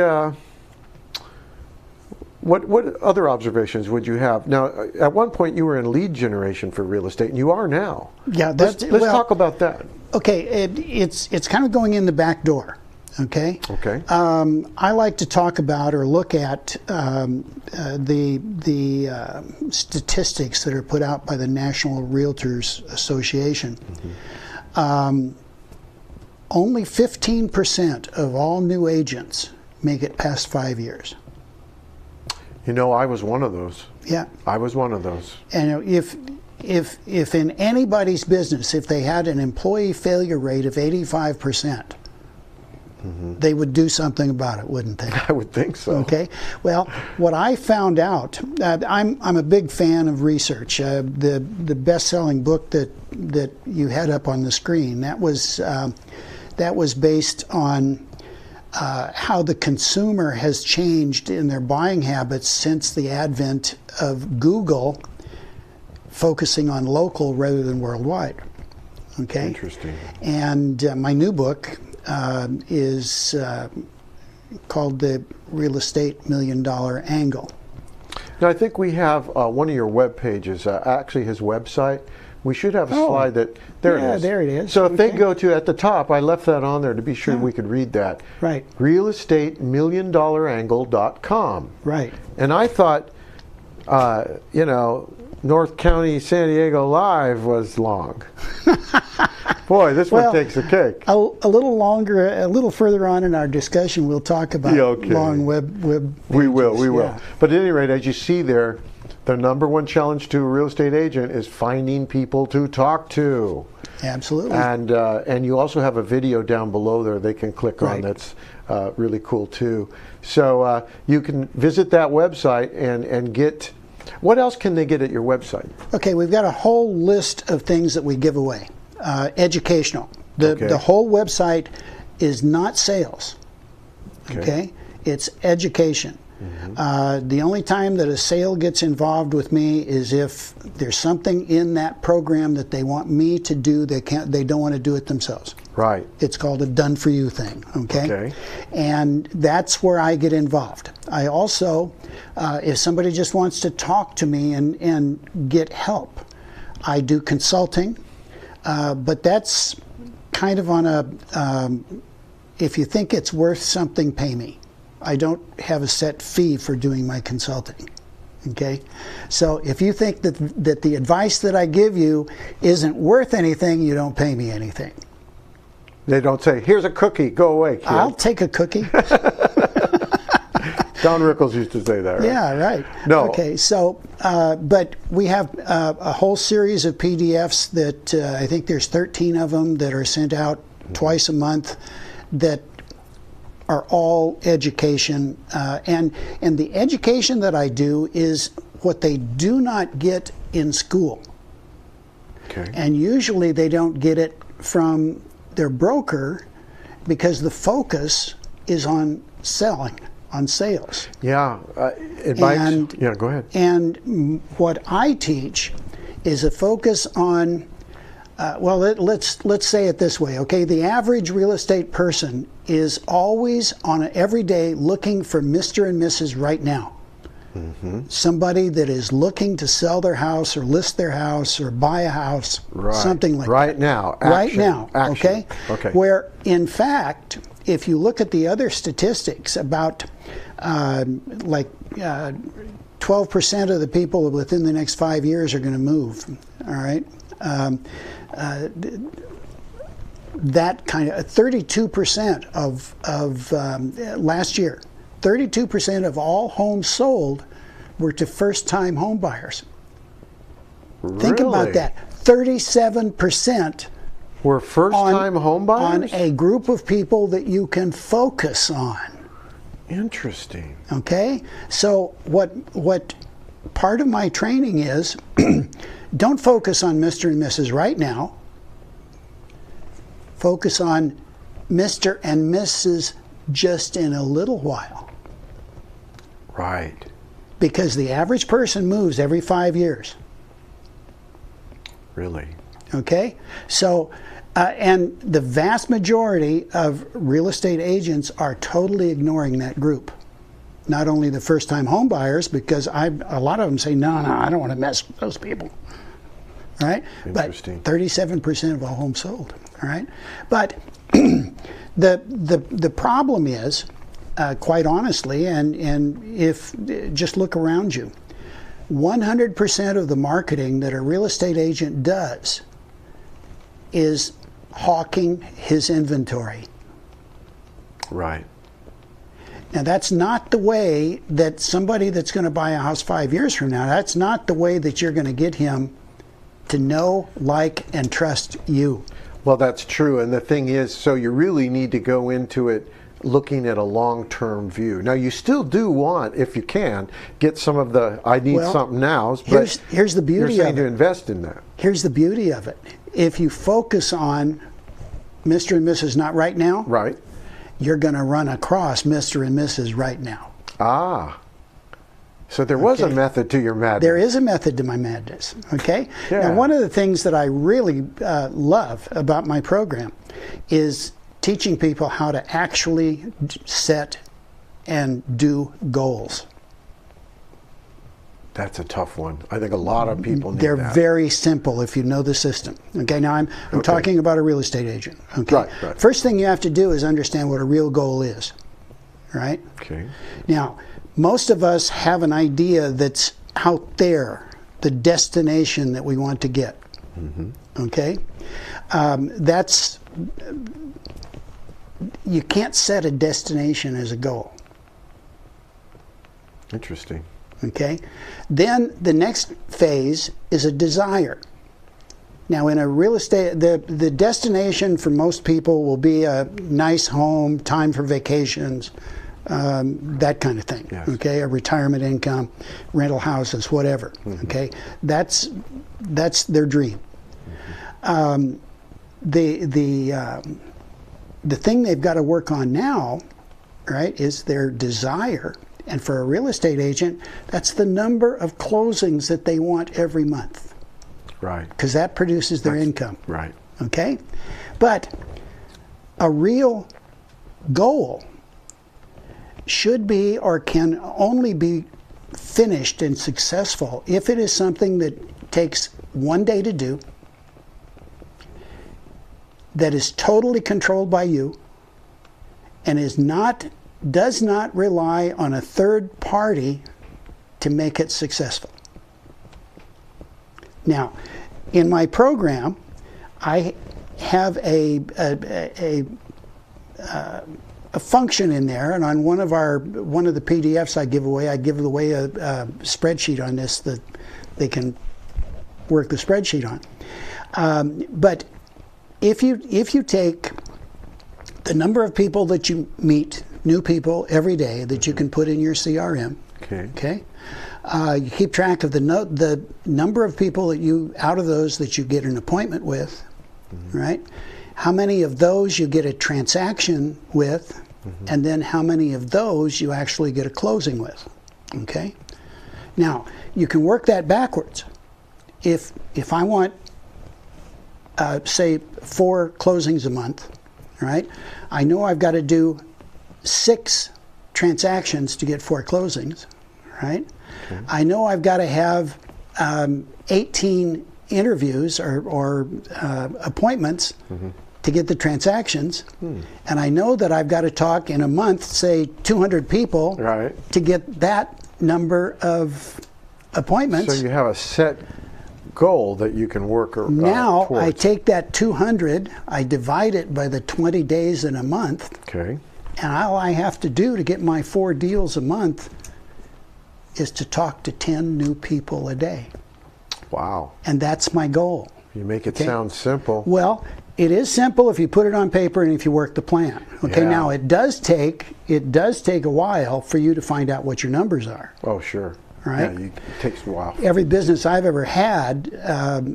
What other observations would you have? Now, at one point you were in lead generation for real estate, and you are now. Yeah, let's talk about that. Okay, it's kind of going in the back door. Okay. Okay. I like to talk about or look at the statistics that are put out by the National Realtors Association. Mm-hmm. Only 15% of all new agents make it past 5 years. I was one of those. Yeah. I was one of those. And if in anybody's business, if they had an employee failure rate of 85%, they would do something about it, wouldn't they? I would think so. Okay. Well, what I found out, I'm a big fan of research. The best-selling book that you had up on the screen, that was based on how the consumer has changed in their buying habits since the advent of Google focusing on local rather than worldwide. Okay. Interesting. And my new book is called The Real Estate $1 Million Angle. Now, I think we have one of your web pages, actually his website. We should have a slide that, there it is. Yeah, there it is. So if they go to, at the top, I left that on there to be sure we could read that. Right. realestatemilliondolarangle.com. Right. And I thought, North County San Diego Live was long. Boy, this one takes the cake. A little longer, a little further on in our discussion, we'll talk about long web pages. We will. But at any rate, as you see there, the number one challenge to a real estate agent is finding people to talk to. Absolutely. And you also have a video down below there they can click on that's really cool too. So you can visit that website and get, what else can they get at your website? Okay, we've got a whole list of things that we give away. Educational. The whole website is not sales. Okay? It's education. Mm-hmm. The only time that a sale gets involved with me is if there's something in that program that they want me to do, they don't want to do it themselves. Right. It's called a done-for-you thing, okay? And that's where I get involved. I also, if somebody just wants to talk to me and get help, I do consulting, but that's kind of on a, if you think it's worth something, pay me. I don't have a set fee for doing my consulting. Okay, so if you think that the advice that I give you isn't worth anything, you don't pay me anything. They don't say, "Here's a cookie, go away, kid." I'll take a cookie. Don Rickles used to say that, right? Yeah, right. No. Okay, so, but we have a whole series of PDFs that I think there's 13 of them that are sent out twice a month that are all education, and the education that I do is what they do not get in school. Okay. And usually they don't get it from their broker because the focus is on selling, on sales. Yeah, go ahead. And what I teach is a focus on, let's say it this way, okay? The average real estate person is always on every day looking for Mr. and Mrs. right now. Mm-hmm. Somebody that is looking to sell their house or list their house or buy a house, something like that. Right now. Right now, action. Okay? Where, in fact, if you look at the other statistics, about 12% of the people within the next 5 years are going to move, all right? that kind of 32% of last year, 32% of all homes sold were to first-time home buyers. Really? Think about that. 37% were first-time home buyers? On a group of people that you can focus on. Interesting. Okay? So what part of my training is, don't focus on Mr. and Mrs. right now. Focus on Mr. and Mrs. just in a little while. Right. Because the average person moves every 5 years. Really? Okay? So, and the vast majority of real estate agents are totally ignoring that group. Not only the first-time home buyers, because a lot of them say, no, I don't want to mess with those people. All right? Interesting. But 37% of all homes sold. All right? But the problem is, quite honestly, and if just look around you, 100% of the marketing that a real estate agent does is hawking his inventory. Right. Now, that's not the way that somebody that's going to buy a house 5 years from now, that's not the way that you're going to get him to know, like, and trust you. Well, that's true. And the thing is, so you really need to go into it looking at a long-term view. Now, you still do want, if you can, get some of the I need something nows, but here's the beauty you're saying of it. to invest in that. Here's the beauty of it. If you focus on Mr. and Mrs. not right now, Right. you're going to run across Mr. and Mrs. right now. Ah. So there was a method to your madness. There is a method to my madness, okay? Yeah. Now, one of the things that I really love about my program is teaching people how to actually set and do goals. That's a tough one. I think a lot of people need They're that. very simple if you know the system. Okay, now I'm talking about a real estate agent. Okay, Right. First thing you have to do is understand what a real goal is. Right? Okay. Now, most of us have an idea that's out there, the destination that we want to get. Mm-hmm. Okay, you can't set a destination as a goal. Interesting. Okay, then the next phase is a desire. Now, in a real estate, the destination for most people will be a nice home, time for vacations, that kind of thing. Yes. Okay, a retirement income, rental houses, whatever. Mm-hmm. Okay, that's their dream. Mm-hmm. The thing they've got to work on now, right, is their desire. And for a real estate agent, that's the number of closings that they want every month. Right. Because that produces their income. Right. Okay? But a real goal should be or can only be finished and successful if it is something that takes one day to do, that is totally controlled by you, and does not rely on a third party to make it successful. Now, in my program, I have a function in there, and on one of the PDFs I give away a spreadsheet on this that they can work the spreadsheet on. But if you take the number of people that you meet, new people every day that you can put in your CRM. Okay. You keep track of the number of people that out of those that you get an appointment with, mm-hmm. right? How many of those you get a transaction with, mm-hmm. and then how many of those you actually get a closing with. Okay. Now you can work that backwards. If I want, say, 4 closings a month, right? I know I've got to do 6 transactions to get 4 closings, right? Okay. I know I've got to have 18 interviews or appointments mm-hmm. to get the transactions, and I know that I've got to talk in a month, say 200 people, right. to get that number of appointments. So you have a set goal that you can work now towards. I take that 200, I divide it by the 20 days in a month, Okay. and all I have to do to get my 4 deals a month is to talk to 10 new people a day. Wow. And that's my goal. You make it Okay. sound simple. Well, it is simple if you put it on paper and if you work the plan. Okay, Yeah. now it does take a while for you to find out what your numbers are. Oh, sure. Right. Yeah, it takes a while. Every business I've ever had,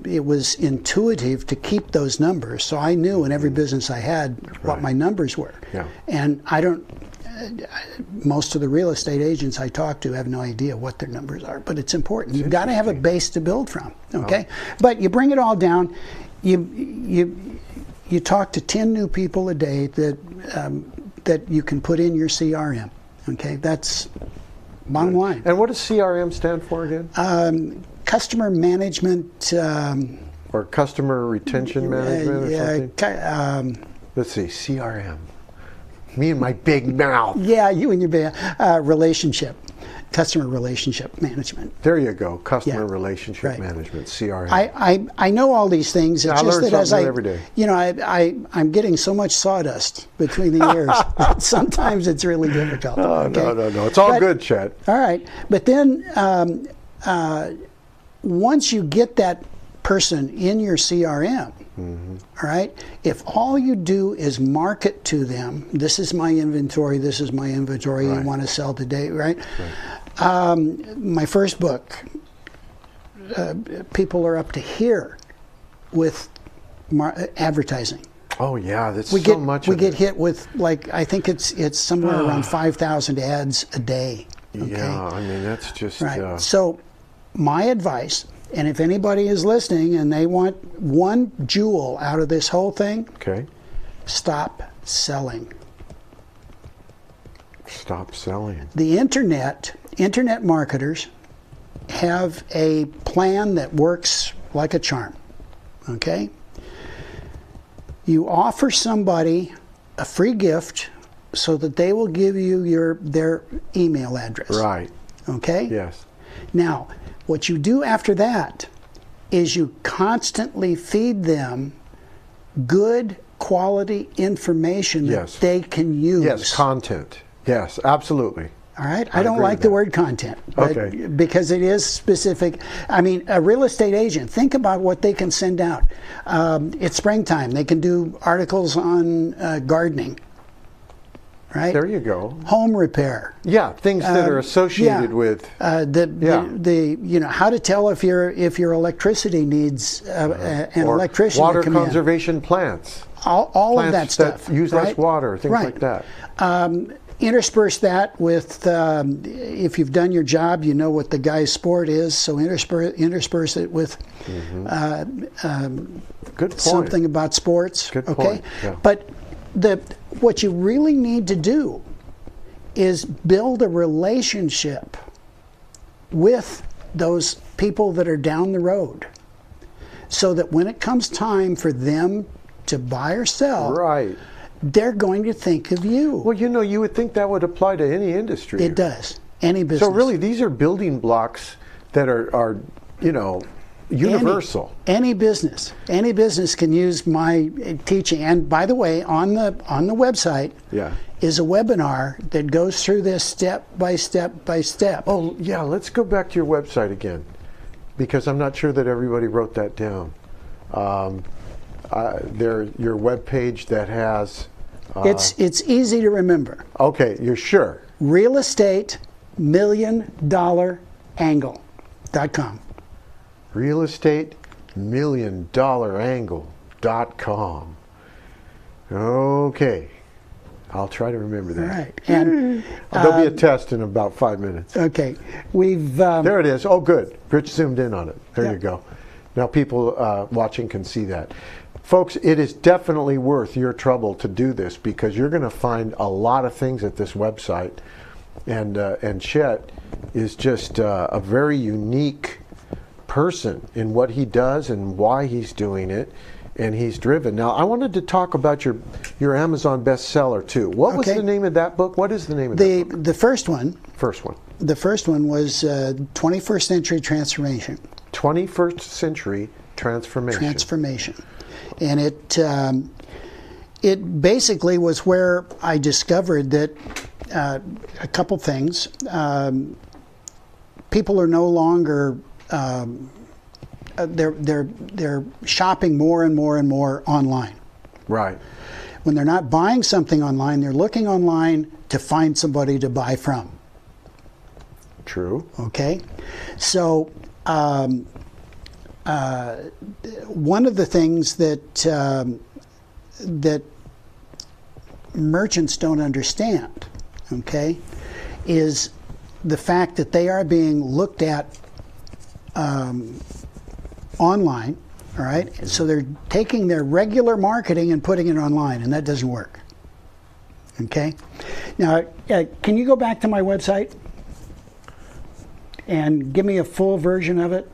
it was intuitive to keep those numbers. So I knew in every business I had what Right. my numbers were. Yeah. And I don't, most of the real estate agents I talk to have no idea what their numbers are, but it's important. You've got to have a base to build from, okay? But you bring it all down, you talk to 10 new people a day that you can put in your CRM, okay? That's bottom line. And what does CRM stand for again? Customer management. Or customer retention management or something? Yeah, Let's see, CRM. Me and my big mouth. yeah, you and your customer relationship management. There you go, customer Yeah. relationship Right. management, CRM. I know all these things. It's I just learn that as something every day. you know, I'm getting so much sawdust between the ears that sometimes it's really difficult. Oh, okay? no. It's all But- good, Chet. All right, but then once you get that person in your CRM, all right, if all you do is market to them, this is my inventory, Right. you want to sell today, right? My first book, people are up to here with advertising. Oh, yeah, that's We so get much we of get it. hit with, like, I think it's somewhere around 5,000 ads a day. Okay? Yeah, I mean, that's just... Right. So my advice, and if anybody is listening and they want one jewel out of this whole thing, okay, stop selling. stop selling. The internet marketers have a plan that works like a charm. Okay? You offer somebody a free gift so that they will give you their email address. Right, Okay? yes. Now, what you do after that is you constantly feed them good quality information that Yes. they can use. Yes, content. Yes, absolutely. All right? I I don't agree like with the that. word content, but Okay. because it is specific. I mean, a real estate agent, think about what they can send out. It's springtime. They can do articles on gardening, right? There you go. Home repair. Yeah, things that are associated with... The you know, how to tell if your electricity needs an or electrician water to come in. conservation plants. All of that Plants stuff. that use less right? water, things Right. like that. Intersperse that with, if you've done your job, you know what the guy's sport is, so intersperse it with Good point. something about sports. Good okay? point, yeah. But what you really need to do is build a relationship with those people that are down the road, so that when it comes time for them to buy or sell, Right. they're going to think of you. Well, you know, you would think that would apply to any industry. It does. Any business. So really, these are building blocks that are you know, universal. Any business can use my teaching. And by the way, on the website Yeah. is a webinar that goes through this step by step by step. Oh, yeah, let's go back to your website again, because I'm not sure that everybody wrote that down. Your webpage that has... It's easy to remember. Okay, you're sure? Real estate $1,000,000angle.com. realestatemilliondolarangle.com. Okay, I'll try to remember that. Right. And There'll be a test in about 5 minutes. okay, we've There it is. Oh, good. Rich zoomed in on it. There Yeah. you go. Now people watching can see that. Folks, it is definitely worth your trouble to do this, because you're going to find a lot of things at this website. And Chet is just a very unique person in what he does and why he's doing it, and he's driven. Now, I wanted to talk about your Amazon bestseller too. What was Okay. the name of that book? What is the name of that book? the first one. First one. The first one was 21st Century Transformation. 21st century transformation. Transformation. And it basically was where I discovered that a couple things. People are no longer they're shopping more and more and more online. Right. When they're not buying something online, they're looking online to find somebody to buy from. True. Okay, so one of the things that that merchants don't understand, okay, is the fact that they are being looked at online. All right, so they're taking their regular marketing and putting it online, and that doesn't work. Okay, now can you go back to my website and give me a full version of it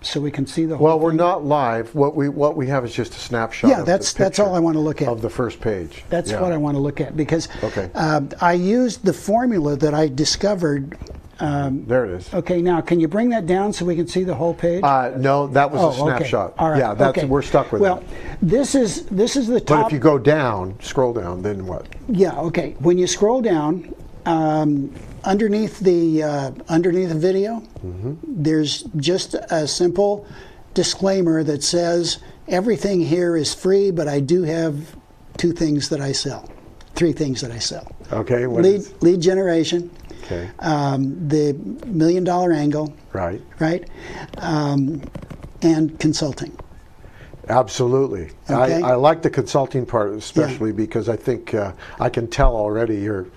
so we can see the whole Well, we're thing? not live. What we have is just a snapshot. Yeah, of that's the picture all I want to look at. of the first page. That's what I want to look at, because Okay. I used the formula that I discovered. There it is. Okay, now can you bring that down so we can see the whole page? No, that was a okay. snapshot. All right. Yeah, that's okay. we're stuck with well, that. this is the top. But if you go down, scroll down, then what? Yeah. Okay. When you scroll down, underneath the video, there's just a simple disclaimer that says everything here is free, but I do have three things that I sell. Okay. Lead generation. Okay. The $1 million angle. Right. Right. And consulting. Absolutely. Okay. I like the consulting part especially because I think I can tell already you're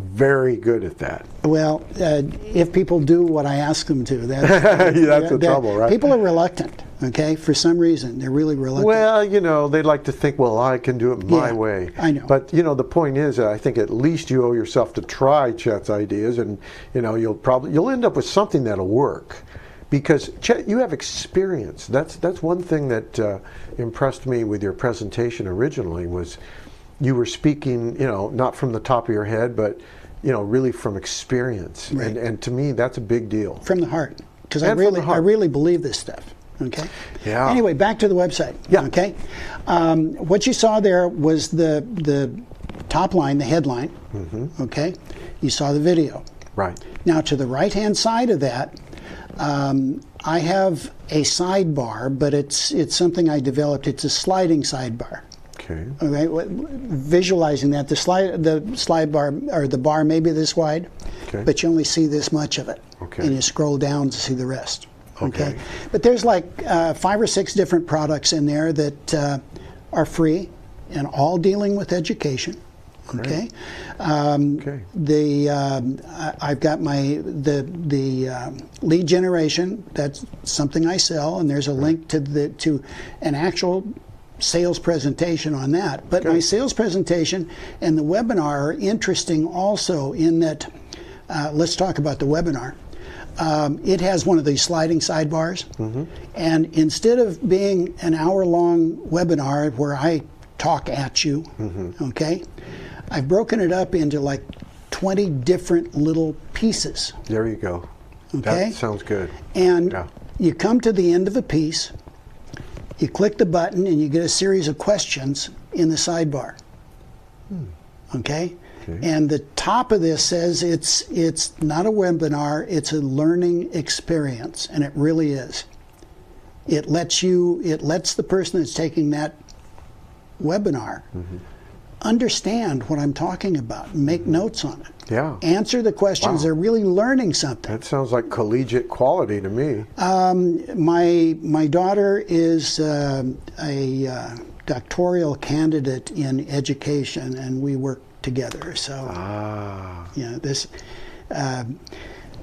very good at that. Well, if people do what I ask them to, That's the trouble, right? People are reluctant, okay? For some reason, they're really reluctant. Well, they like to think, well, I can do it my way. I know. But, the point is, I think at least you owe yourself to try Chet's ideas, and, you'll end up with something that'll work. Because, Chet, you have experience. That's one thing that impressed me with your presentation originally was you were speaking, not from the top of your head, but, really from experience. Right. And to me, that's a big deal. From the heart. Because I And from the really, heart. I really believe this stuff. Okay. Yeah. Anyway, back to the website. Yeah. Okay. What you saw there was the top line, the headline. Okay. You saw the video. Right. Now, to the right-hand side of that, I have a sidebar, but it's something I developed. It's a sliding sidebar. Okay. Okay, visualizing that the slide bar or the bar may be this wide, Okay. but you only see this much of it, Okay. and you scroll down to see the rest. Okay. But there's like 5 or 6 different products in there that are free and all dealing with education. Okay. Okay. I've got the lead generation. That's something I sell, and there's a link to an actual sales presentation on that. But my sales presentation and the webinar are interesting also in that, let's talk about the webinar. It has one of these sliding sidebars, and instead of being an hour-long webinar where I talk at you, okay, I've broken it up into like 20 different little pieces. There you go. Okay? That sounds good. And you come to the end of a piece, you click the button, and you get a series of questions in the sidebar. Okay? And the top of this says it's not a webinar, it's a learning experience, and it really is. It lets the person that's taking that webinar understand what I'm talking about, make notes on it. Yeah. Answer the questions. Wow. They're really learning something. That sounds like collegiate quality to me. My daughter is a doctoral candidate in education, and we work together. So, this.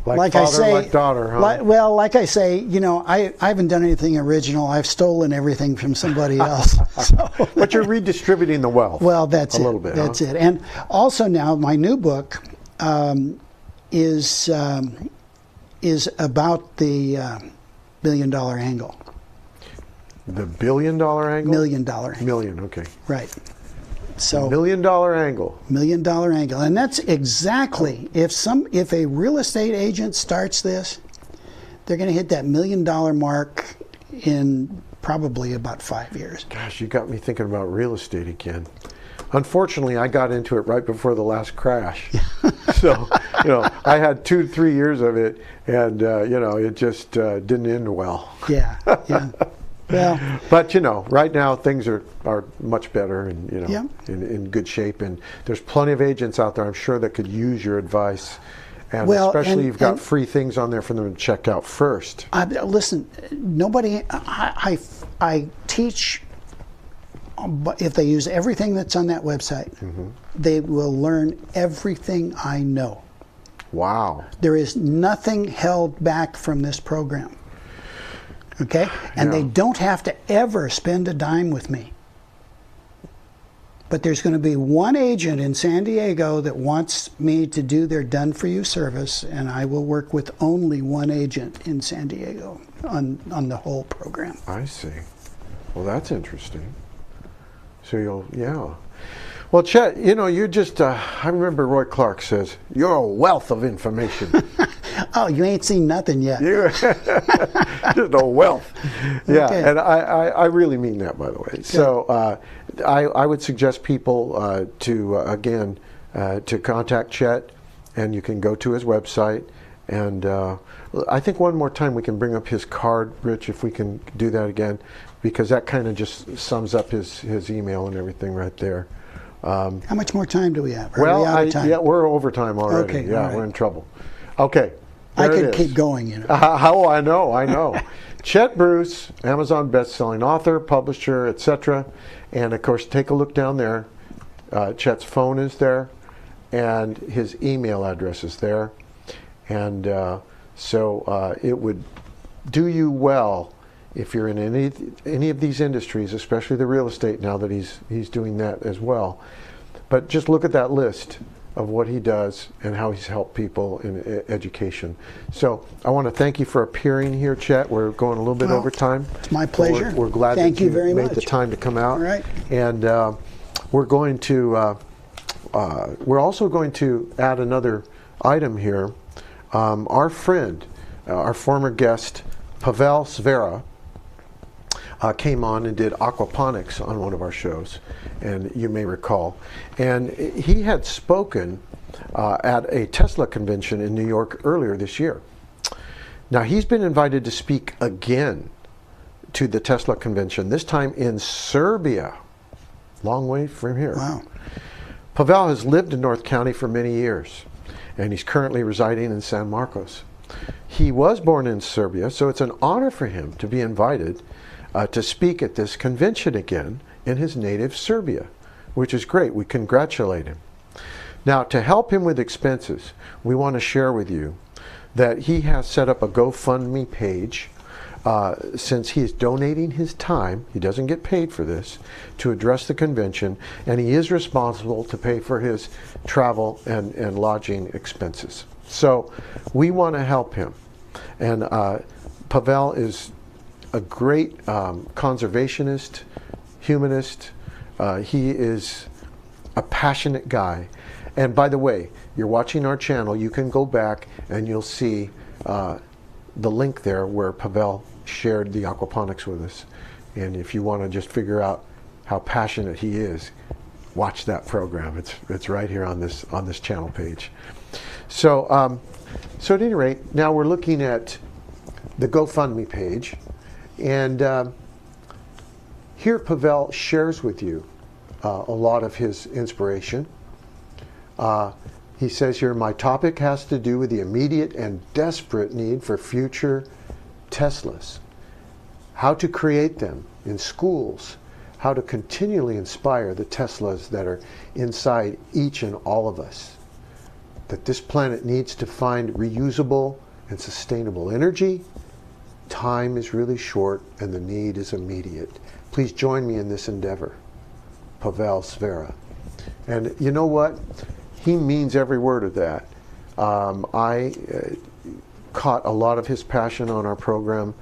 Like I father, say, like daughter, huh? like I say, I haven't done anything original. I've stolen everything from somebody else. So. But you're redistributing the wealth. Well, that's a little bit. That's it. And also now, my new book is about the $1 billion angle. The $1 billion angle? $1 million. Million, okay. Right. So $1 million angle. $1 million angle, and that's exactly if a real estate agent starts this, They're going to hit that $1 million mark in probably about 5 years. Gosh, you got me thinking about real estate again. Unfortunately, I got into it right before the last crash. So, I had 2-3 years of it, and, it just didn't end well. Yeah. Well, but, right now things are much better and, Yeah. in good shape. And there's plenty of agents out there, I'm sure, that could use your advice. And well, especially you've got free things on there for them to check out first. Listen, nobody, I teach, if they use everything that's on that website, they will learn everything I know. Wow. There is nothing held back from this program. Okay? And they don't have to ever spend a dime with me. But there's going to be one agent in San Diego that wants me to do their done-for-you service, and I will work with only one agent in San Diego on the whole program. I see. Well, that's interesting. So yeah. Well, Chet, you're just, I remember Roy Clark says, you're a wealth of information. Oh, you ain't seen nothing yet. You're just a wealth. Yeah, okay. And I really mean that, by the way. Good. So I would suggest people to contact Chet, and you can go to his website. And I think one more time we can bring up his card, Rich, if we can do that again, because that kind of just sums up his email and everything right there. How much more time do we have? We're over time already. Okay, yeah, right. We're in trouble. Okay. I could keep going, How I know. CHET BRUCE, Amazon best-selling author, publisher, etc. And of course, take a look down there. Chet's phone is there, and his email address is there. And so it would do you well if you're in any of these industries, especially the real estate, now that he's doing that as well. But just look at that list of what he does and how he's helped people in education. So I want to thank you for appearing here, Chet. We're going a little bit over time. It's my pleasure. We're glad thank that you very made much. the time to come out. All right. And we're going to we're also going to add another item here. Our friend, our former guest, Pavel Svera, came on and did aquaponics on one of our shows, and you may recall. And he had spoken at a Tesla convention in New York earlier this year. Now he's been invited to speak again to the Tesla convention, this time in Serbia. Long way from here. Wow. Pavel has lived in North County for many years, and he's currently residing in San Marcos. He was born in Serbia, so it's an honor for him to be invited to speak at this convention again in his native Serbia, which is great. We congratulate him. Now, to help him with expenses, we want to share with you that he has set up a GoFundMe page since he is donating his time. He doesn't get paid for this, to address the convention, and he is responsible to pay for his travel and lodging expenses. So we want to help him. And Pavel is a great conservationist, humanist. He is a passionate guy. And by the way, you're watching our channel, you can go back and you'll see the link there where Pavel shared the aquaponics with us. And if you want to just figure out how passionate he is, watch that program. It's right here on this channel page. So so at any rate, now we're looking at the GoFundMe page. And here Pavel shares with you a lot of his inspiration. He says here, my topic has to do with the immediate and desperate need for future Teslas. How to create them in schools. How to continually inspire the Teslas that are inside each and all of us. That this planet needs to find reusable and sustainable energy. Time is really short and the need is immediate. Please join me in this endeavor. Pavel Svera. And you know what? He means every word of that. I caught a lot of his passion on our program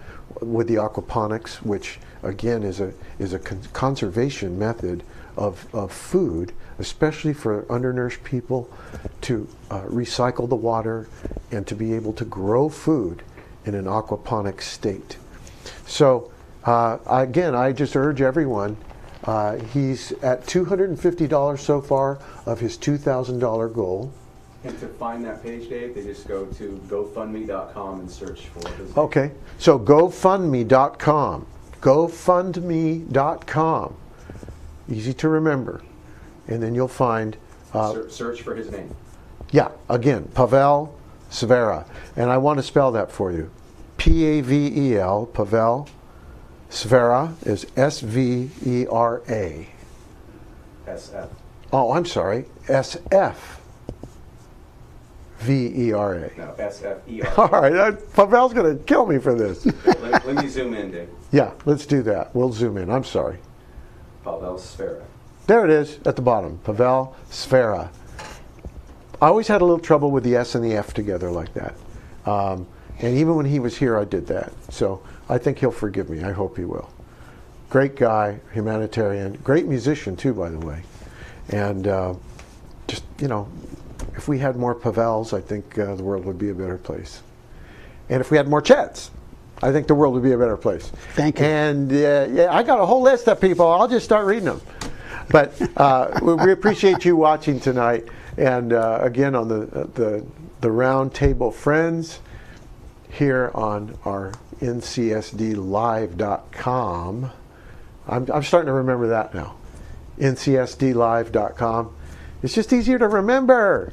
with the aquaponics, which again is a conservation method of food, especially for undernourished people, to recycle the water and to be able to grow food in an aquaponic state. So again, I just urge everyone, he's at $250 so far of his $2,000 goal. And to find that page, Dave, they just go to GoFundMe.com and search for his. Okay, so GoFundMe.com. GoFundMe.com. Easy to remember. And then you'll find... search for his name. Yeah, again, Pavel Svera. And I want to spell that for you. Pavel, Pavel Svera is S-V-E-R-A. SF. Oh, I'm sorry, S-F-V-E-R-A. No, S-F-E-R. All right, Pavel's going to kill me for this. let me zoom in, Dave. Yeah, let's do that. We'll zoom in. I'm sorry. Pavel Sfera. There it is at the bottom, Pavel Svera. I always had a little trouble with the S and the F together like that. And even when he was here, I did that. So I think he'll forgive me. I hope he will. Great guy, humanitarian, great musician too, by the way. And just, you know, if we had more Pavels, I think the world would be a better place. And if we had more Chets, I think the world would be a better place. Thank you. And yeah, I got a whole list of people. I'll just start reading them. But we appreciate you watching tonight. And again, on the Round Table Friends here on our ncsdlive.com. I'm starting to remember that now. ncsdlive.com. It's just easier to remember.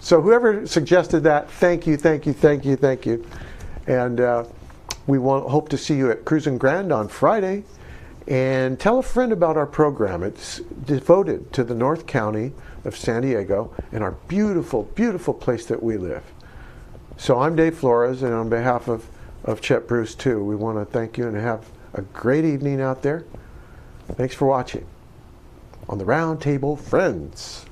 So whoever suggested that, thank you, thank you, thank you, thank you. And we hope to see you at Cruisin' Grand on Friday. And tell a friend about our program. It's devoted to the North County of San Diego and our beautiful, beautiful place that we live. So I'm Dave Flores, and on behalf of CHET BRUCE too, we want to thank you and have a great evening out there. Thanks for watching on the Round Table Friends.